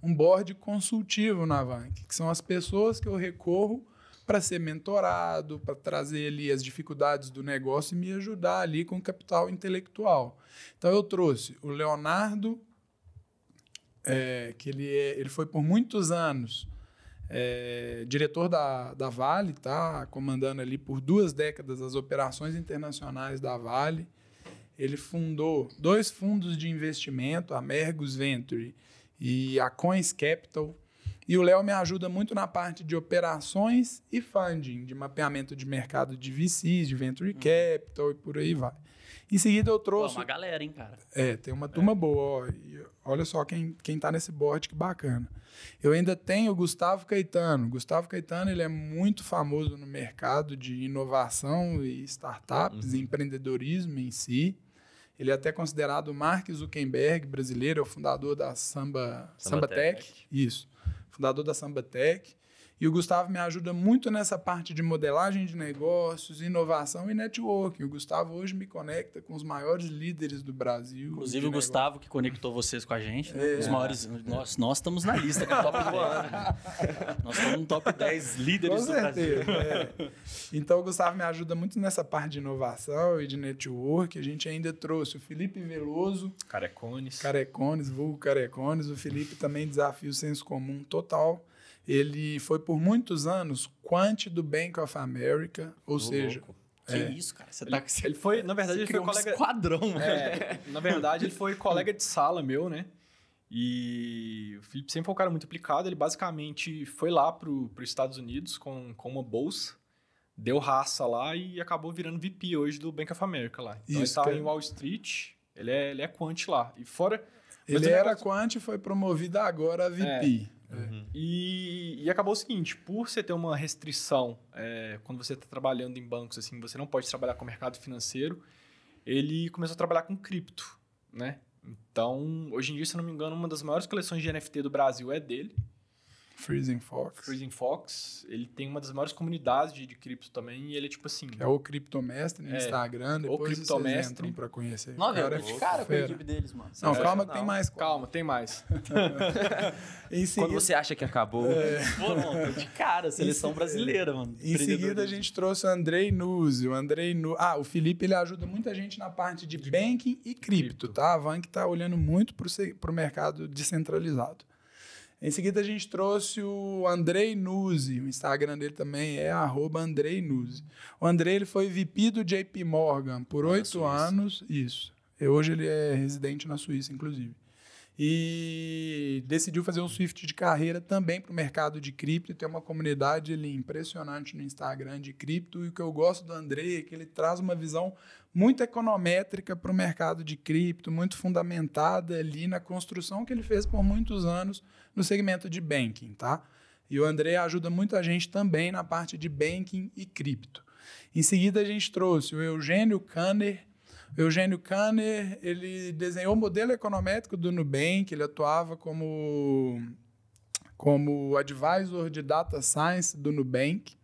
Um board consultivo na Vank, que são as pessoas que eu recorro para ser mentorado, para trazer ali as dificuldades do negócio e me ajudar ali com capital intelectual. Então, eu trouxe o Leonardo, que ele foi por muitos anos diretor da Vale, tá? Comandando ali por 2 décadas as operações internacionais da Vale. Ele fundou 2 fundos de investimento, a Mergus Venture e a Coins Capital. E o Léo me ajuda muito na parte de operações e funding, de mapeamento de mercado de VCs, de Venture Capital e por aí vai. Em seguida eu trouxe... Pô, uma galera, hein, cara? Tem uma turma boa. Ó, e olha só quem tá nesse board, que bacana. Eu ainda tenho o Gustavo Caetano. Gustavo Caetano, ele é muito famoso no mercado de inovação e startups, empreendedorismo em si. Ele é até considerado o Mark Zuckerberg brasileiro, é o fundador da Sambatec. Isso, fundador da Sambatec. E o Gustavo me ajuda muito nessa parte de modelagem de negócios, inovação e networking. O Gustavo hoje me conecta com os maiores líderes do Brasil. Inclusive o Gustavo que conectou vocês com a gente. Né? Os maiores. Nós estamos na lista do top 10. Nós estamos no top 10 líderes do Brasil. Então o Gustavo me ajuda muito nessa parte de inovação e de network. A gente ainda trouxe o Felipe Veloso. Carecones, vulgo Carecones. O Felipe também desafia o senso comum total. Ele foi por muitos anos quant do Bank of America, ou seja... Que isso, cara? Ele foi, na verdade, ele foi colega... Esquadrão, na verdade, ele foi colega de sala meu, né? E o Felipe sempre foi um cara muito aplicado. Ele basicamente foi lá para os Estados Unidos com uma bolsa, deu raça lá e acabou virando VP hoje do Bank of America lá. Então ele estava em Wall Street, ele é quant lá. E fora... Ele era quant e foi promovido agora a VP. E acabou o seguinte, por você ter uma restrição, quando você está trabalhando em bancos, assim, você não pode trabalhar com o mercado financeiro, ele começou a trabalhar com cripto, né? Então, hoje em dia, se não me engano, uma das maiores coleções de NFT do Brasil é dele. Freezing Fox. Ele tem uma das maiores comunidades de cripto também. E ele é tipo assim... É o Criptomestre no Instagram. Depois vocês entram pra conhecer. Não, velho, de cara com a equipe deles, mano. Não, calma que tem mais. Calma, tem mais. Quando você acha que acabou... Pô, não, de cara, seleção brasileira, mano. Em seguida, a gente trouxe o Andrei Nuzzi. O Felipe, ele ajuda muita gente na parte de banking e cripto, tá? A Vank tá olhando muito pro mercado descentralizado. Em seguida, a gente trouxe o Andrei Nuzzi. O Instagram dele também é @AndreiNuzzi. O Andrei, ele foi VP do JP Morgan por 8 anos. Isso. E hoje ele é residente na Suíça, inclusive. E decidiu fazer um shift de carreira também para o mercado de cripto. Tem uma comunidade impressionante no Instagram de cripto. E o que eu gosto do Andrei é que ele traz uma visão muito econométrica para o mercado de cripto, muito fundamentada ali na construção que ele fez por muitos anos no segmento de banking, tá? E o Andrei ajuda muita gente também na parte de banking e cripto. Em seguida, a gente trouxe o Eugênio Kanner. O Eugênio Kanner, ele desenhou o modelo econométrico do Nubank, ele atuava como advisor de data science do Nubank.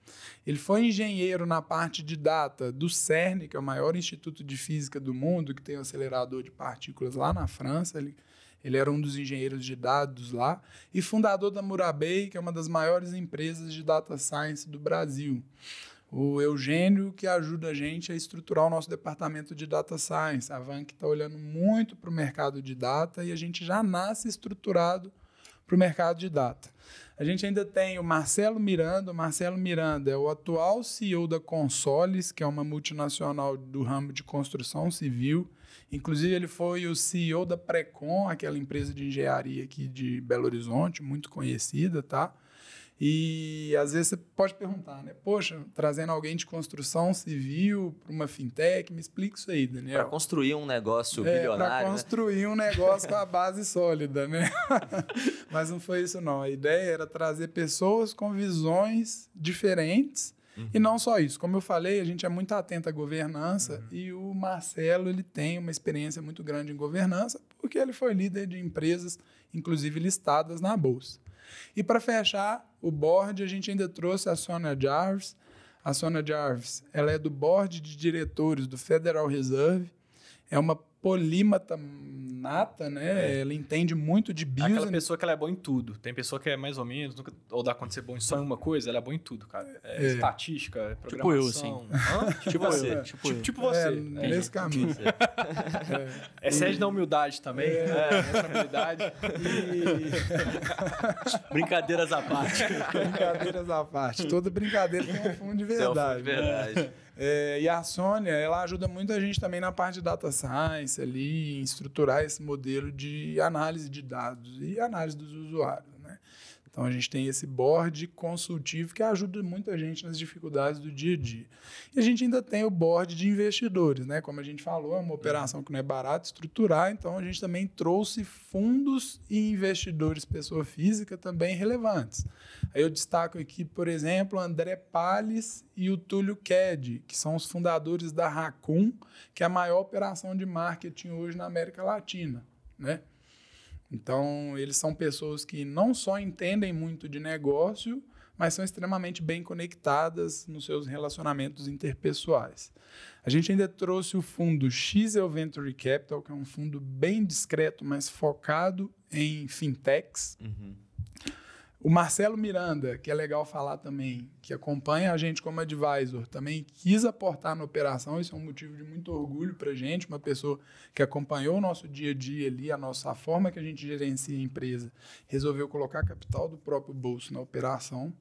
Ele foi engenheiro na parte de data do CERN, que é o maior instituto de física do mundo, que tem um acelerador de partículas lá na França. Ele era um dos engenheiros de dados lá. E fundador da Murabey, que é uma das maiores empresas de data science do Brasil. O Eugênio, que ajuda a gente a estruturar o nosso departamento de data science. A Vank está olhando muito para o mercado de data e a gente já nasce estruturado para o mercado de data. A gente ainda tem o Marcelo Miranda. O Marcelo Miranda é o atual CEO da Consoles, que é uma multinacional do ramo de construção civil. Inclusive, ele foi o CEO da Precon, aquela empresa de engenharia aqui de Belo Horizonte, muito conhecida, tá? E às vezes você pode perguntar, né? Poxa, trazendo alguém de construção civil para uma fintech, me explica isso aí, Daniel. Para construir um negócio bilionário. Para construir um negócio com a base sólida, né? Mas não foi isso, não. A ideia era trazer pessoas com visões diferentes. E não só isso. Como eu falei, a gente é muito atento à governança e o Marcelo, ele tem uma experiência muito grande em governança porque ele foi líder de empresas, inclusive listadas na Bolsa. E para fechar o board, a gente ainda trouxe a Sônia Jarvis. A Sônia Jarvis, ela é do board de diretores do Federal Reserve. É uma polímata nata, né? Ela entende muito de business. Aquela pessoa que ela é boa em tudo. Tem pessoa que é mais ou menos, ou dá conta de ser bom só em uma coisa, ela é boa em tudo, cara. Estatística, programação. Tipo eu, assim. Tipo você. Tipo você. Nesse caminho. Excede da humildade também. Essa humildade. Brincadeiras à parte. Brincadeiras à parte. Toda brincadeira tem um fundo de verdade. E a Sônia, ela ajuda muito a gente também na parte de data science ali, em estruturar esse modelo de análise de dados e análise dos usuários, né? Então, a gente tem esse board consultivo que ajuda muita gente nas dificuldades do dia a dia. E a gente ainda tem o board de investidores, né? Como a gente falou, é uma operação que não é barata estruturar, então a gente também trouxe fundos e investidores pessoa física também relevantes. Aí eu destaco aqui, por exemplo, o André Palles e o Túlio Ked, que são os fundadores da Raccoon, que é a maior operação de marketing hoje na América Latina, né? Então, eles são pessoas que não só entendem muito de negócio, mas são extremamente bem conectadas nos seus relacionamentos interpessoais. A gente ainda trouxe o fundo XL Venture Capital, que é um fundo bem discreto, mas focado em fintechs. O Marcelo Miranda, que é legal falar também, que acompanha a gente como advisor, também quis aportar na operação, isso é um motivo de muito orgulho para a gente, uma pessoa que acompanhou o nosso dia a dia ali, a forma que a gente gerencia a empresa, resolveu colocar capital do próprio bolso na operação.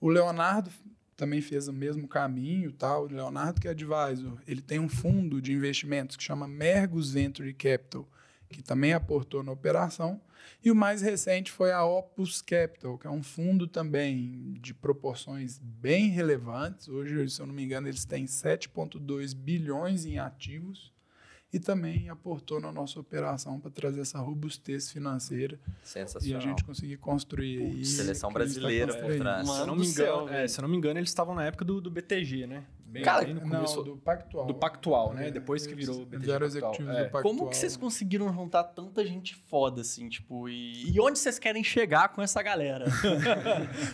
O Leonardo também fez o mesmo caminho, tá? O Leonardo, que é advisor, ele tem um fundo de investimentos que chama Mergus Venture Capital, que também aportou na operação. E o mais recente foi a Opus Capital, que é um fundo também de proporções bem relevantes. Hoje, se eu não me engano, eles têm 7,2 bilhões em ativos e também aportou na nossa operação para trazer essa robustez financeira. Sensacional. E a gente conseguir construir aí. Seleção brasileira por trás. Se eu não me engano, eles estavam na época do BTG, né? Cara, no começo, do Pactual. do Pactual, né? Depois que virou o BTG Eles eram Pactual. executivos do Pactual. Como que vocês conseguiram juntar tanta gente foda, assim, tipo, e onde vocês querem chegar com essa galera?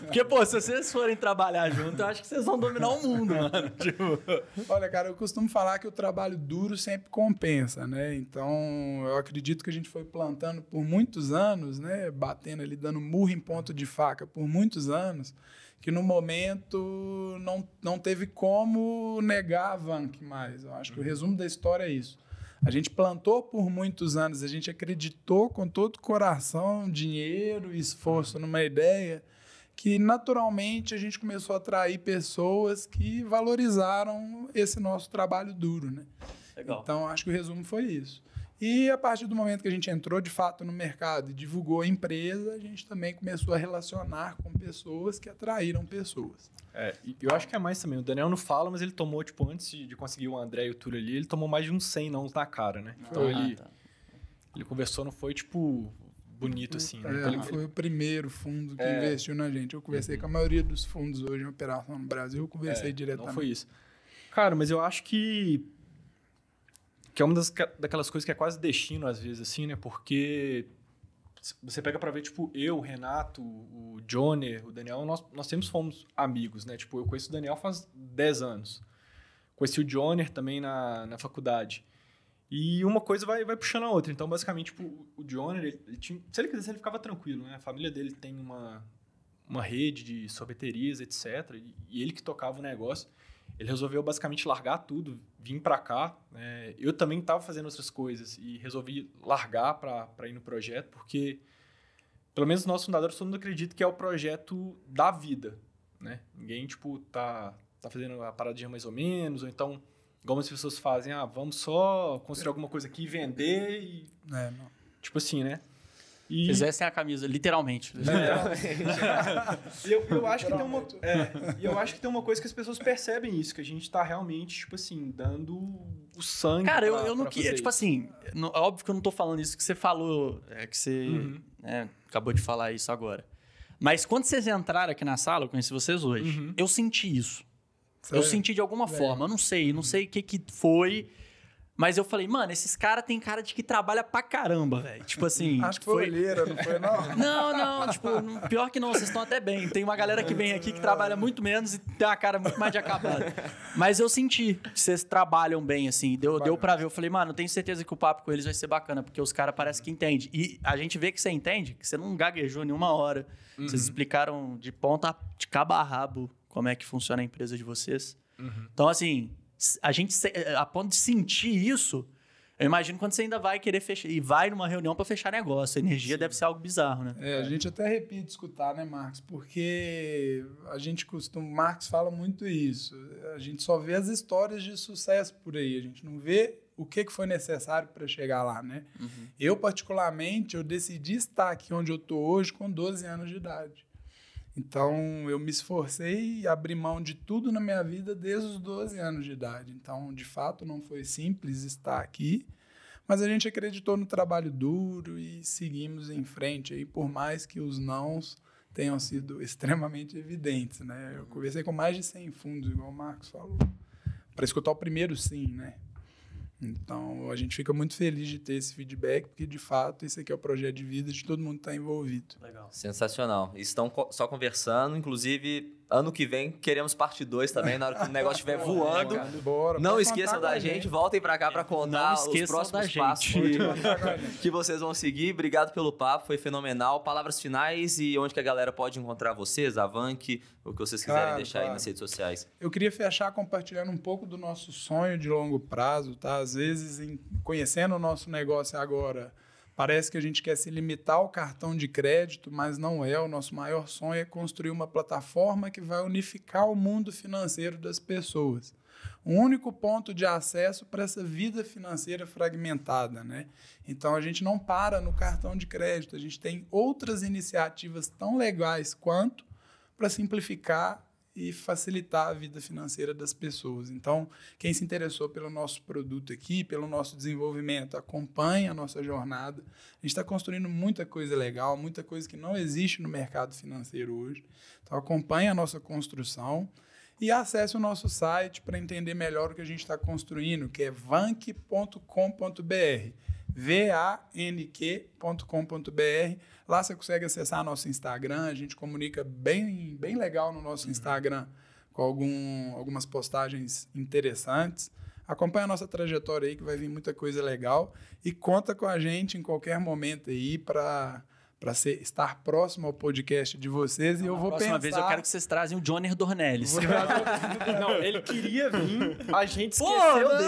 Porque, pô, se vocês forem trabalhar junto, eu acho que vocês vão dominar o mundo, mano. Tipo... Olha, cara, eu costumo falar que o trabalho duro sempre compensa, né? Então, eu acredito que a gente foi plantando por muitos anos, né? Batendo ali, dando murro em ponto de faca por muitos anos, que no momento não teve como negar a Vank mais. Eu acho que o resumo da história é isso. A gente plantou por muitos anos, a gente acreditou com todo o coração, dinheiro e esforço numa ideia que, naturalmente, a gente começou a atrair pessoas que valorizaram esse nosso trabalho duro, né? Legal. Então, acho que o resumo foi isso. E a partir do momento que a gente entrou, de fato, no mercado e divulgou a empresa, a gente também começou a relacionar com pessoas que atraíram pessoas. E eu acho que é mais também. O Daniel não fala, mas ele tomou, tipo, antes de conseguir o André e o Túlio ali, ele tomou mais de uns 100 nãos na cara, né? Então ele conversou, não foi, tipo, bonito assim. Né? Então, ele foi o primeiro fundo que investiu na gente. Eu conversei com a maioria dos fundos hoje em operação no Brasil, eu conversei diretamente. Não foi isso. Cara, mas eu acho que é uma daquelas coisas que é quase destino, às vezes, assim, né? Porque você pega pra ver, tipo, eu, o Renato, o Johnny, o Daniel, nós sempre fomos amigos, né? Tipo, eu conheço o Daniel faz 10 anos. Conheci o Johnny também na faculdade. E uma coisa vai puxando a outra. Então, basicamente, tipo, o Johnny, ele tinha, se ele quisesse, ele ficava tranquilo, né? A família dele tem uma rede de sorveterias, etc. E ele que tocava o negócio. Ele resolveu basicamente largar tudo, vir para cá. Eu também estava fazendo outras coisas e resolvi largar para ir no projeto, porque, pelo menos, nossos fundadores, todo mundo acredita que é o projeto da vida, né? Ninguém, tipo, tá fazendo a paradinha mais ou menos, ou então, igual as pessoas fazem, vamos só construir alguma coisa aqui e vender e... Não. Tipo assim, né? Fizessem a camisa, literalmente. Eu acho que tem uma... eu acho que tem uma coisa que as pessoas percebem isso, que a gente tá realmente, tipo assim, dando o sangue. Cara, eu não queria, tipo assim, óbvio que eu não tô falando isso que você falou, que você acabou de falar isso agora. Mas quando vocês entraram aqui na sala, eu conheci vocês hoje, eu senti isso. Sério? Eu senti de alguma forma, eu não sei o que foi... Mas eu falei, mano, esses caras têm cara de que trabalha pra caramba, velho. Tipo assim... Acho que foi olheira, não foi, não? Não, tipo, pior que não, vocês estão até bem. Tem uma galera que vem aqui que trabalha muito menos e tem uma cara muito mais de acabado. Mas eu senti que vocês trabalham bem, assim. Deu pra ver. Eu falei, mano, eu tenho certeza que o papo com eles vai ser bacana, porque os caras parecem que entendem. E a gente vê que você entende, que você não gaguejou nenhuma hora. Vocês explicaram de ponta de cabo a rabo como é que funciona a empresa de vocês. Então, assim... A gente, a ponto de sentir isso, eu imagino quando você ainda vai querer fechar e vai numa reunião para fechar negócio. A energia deve ser algo bizarro, né? A gente até arrepia de escutar, né, Marcos? Porque a gente costuma... Marcos fala muito isso. A gente só vê as histórias de sucesso por aí. A gente não vê o que foi necessário para chegar lá, né? Eu, particularmente, eu decidi estar aqui onde eu estou hoje com 12 anos de idade. Então, eu me esforcei e abri mão de tudo na minha vida desde os 12 anos de idade. Então, de fato, não foi simples estar aqui, mas a gente acreditou no trabalho duro e seguimos em frente aí, por mais que os nãos tenham sido extremamente evidentes, né? Eu conversei com mais de 100 fundos, igual o Marcos falou, para escutar o primeiro sim, né? Então, a gente fica muito feliz de ter esse feedback, porque, de fato, esse aqui é o projeto de vida de todo mundo que está envolvido. Legal. Sensacional. Estão só conversando, inclusive, ano que vem queremos parte 2 também, na hora que o negócio estiver voando. Bora, Não pode esqueçam contar da com a gente, voltem para cá para contar os próximos passos que vocês vão seguir. Obrigado pelo papo, foi fenomenal. Palavras finais e onde que a galera pode encontrar vocês, a Vank, o que vocês quiserem deixar aí nas redes sociais. Eu queria fechar compartilhando um pouco do nosso sonho de longo prazo, tá? Às vezes, conhecendo o nosso negócio agora, parece que a gente quer se limitar ao cartão de crédito, mas não é. O nosso maior sonho é construir uma plataforma que vai unificar o mundo financeiro das pessoas. Um único ponto de acesso para essa vida financeira fragmentada, né? Então, a gente não para no cartão de crédito. A gente tem outras iniciativas tão legais quanto para simplificar e facilitar a vida financeira das pessoas. Então, quem se interessou pelo nosso produto aqui, pelo nosso desenvolvimento, acompanhe a nossa jornada. A gente está construindo muita coisa legal, muita coisa que não existe no mercado financeiro hoje. Então, acompanhe a nossa construção e acesse o nosso site para entender melhor o que a gente está construindo, que é vank.com.br. vank.com.br. Lá você consegue acessar nosso Instagram, a gente comunica bem legal no nosso Instagram com algumas postagens interessantes. Acompanha a nossa trajetória aí que vai vir muita coisa legal e conta com a gente em qualquer momento aí para estar próximo ao podcast de vocês. E eu vou pensar... próxima vez eu quero que vocês trazem o Johnny Dornelles. Não, ele queria vir, a gente esqueceu dele.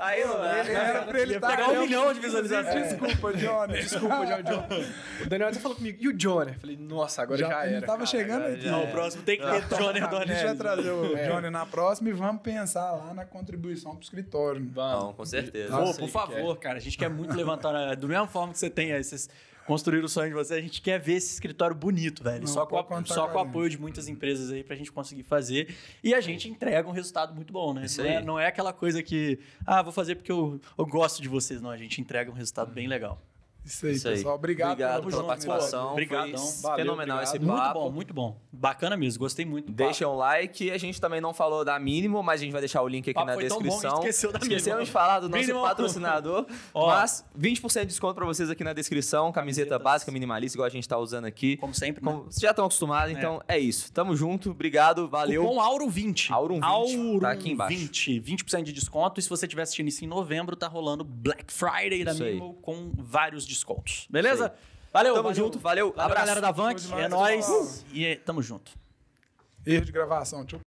Aí não é. Era pra ele pegar 1 milhão de visualizações. Desculpa, Johnny. O Daniel até falou comigo, e o Johnny? Eu falei, nossa, agora já era. Ele tava chegando aqui. Não, o próximo tem que ter Johnny A Dornelles. gente vai trazer o Johnny na próxima e vamos pensar lá na contribuição para o escritório. Não, com certeza. Pô, por favor, cara, a gente quer muito levantar, da mesma forma que você tem esses... construir o sonho de você, a gente quer ver esse escritório bonito, velho. Não, só com o apoio de muitas empresas aí pra gente conseguir fazer. E a gente entrega um resultado muito bom, né? Não é aquela coisa que, vou fazer porque eu gosto de vocês. Não, a gente entrega um resultado bem legal. Isso aí, pessoal. Obrigado pela participação. Obrigadão. Foi fenomenal esse papo. Muito bom, muito bom. Bacana mesmo, gostei muito. Deixem um like. A gente também não falou da Mínimo, mas a gente vai deixar o link aqui na descrição. Esquecemos de falar do nosso patrocinador. Mas 20% de desconto pra vocês aqui na descrição. Camiseta básica, minimalista, igual a gente tá usando aqui. Como sempre, né? Vocês já estão acostumados, então é isso. Tamo junto, obrigado, valeu. Cupom Auro20. Auro20, tá aqui embaixo. 20% de desconto. E se você estiver assistindo isso em novembro, tá rolando Black Friday da Mínimo com vários descontos. Beleza? Valeu, tamo junto, valeu, abraço. Galera da Vank, é nóis. E tamo junto. Erro de gravação, tchau.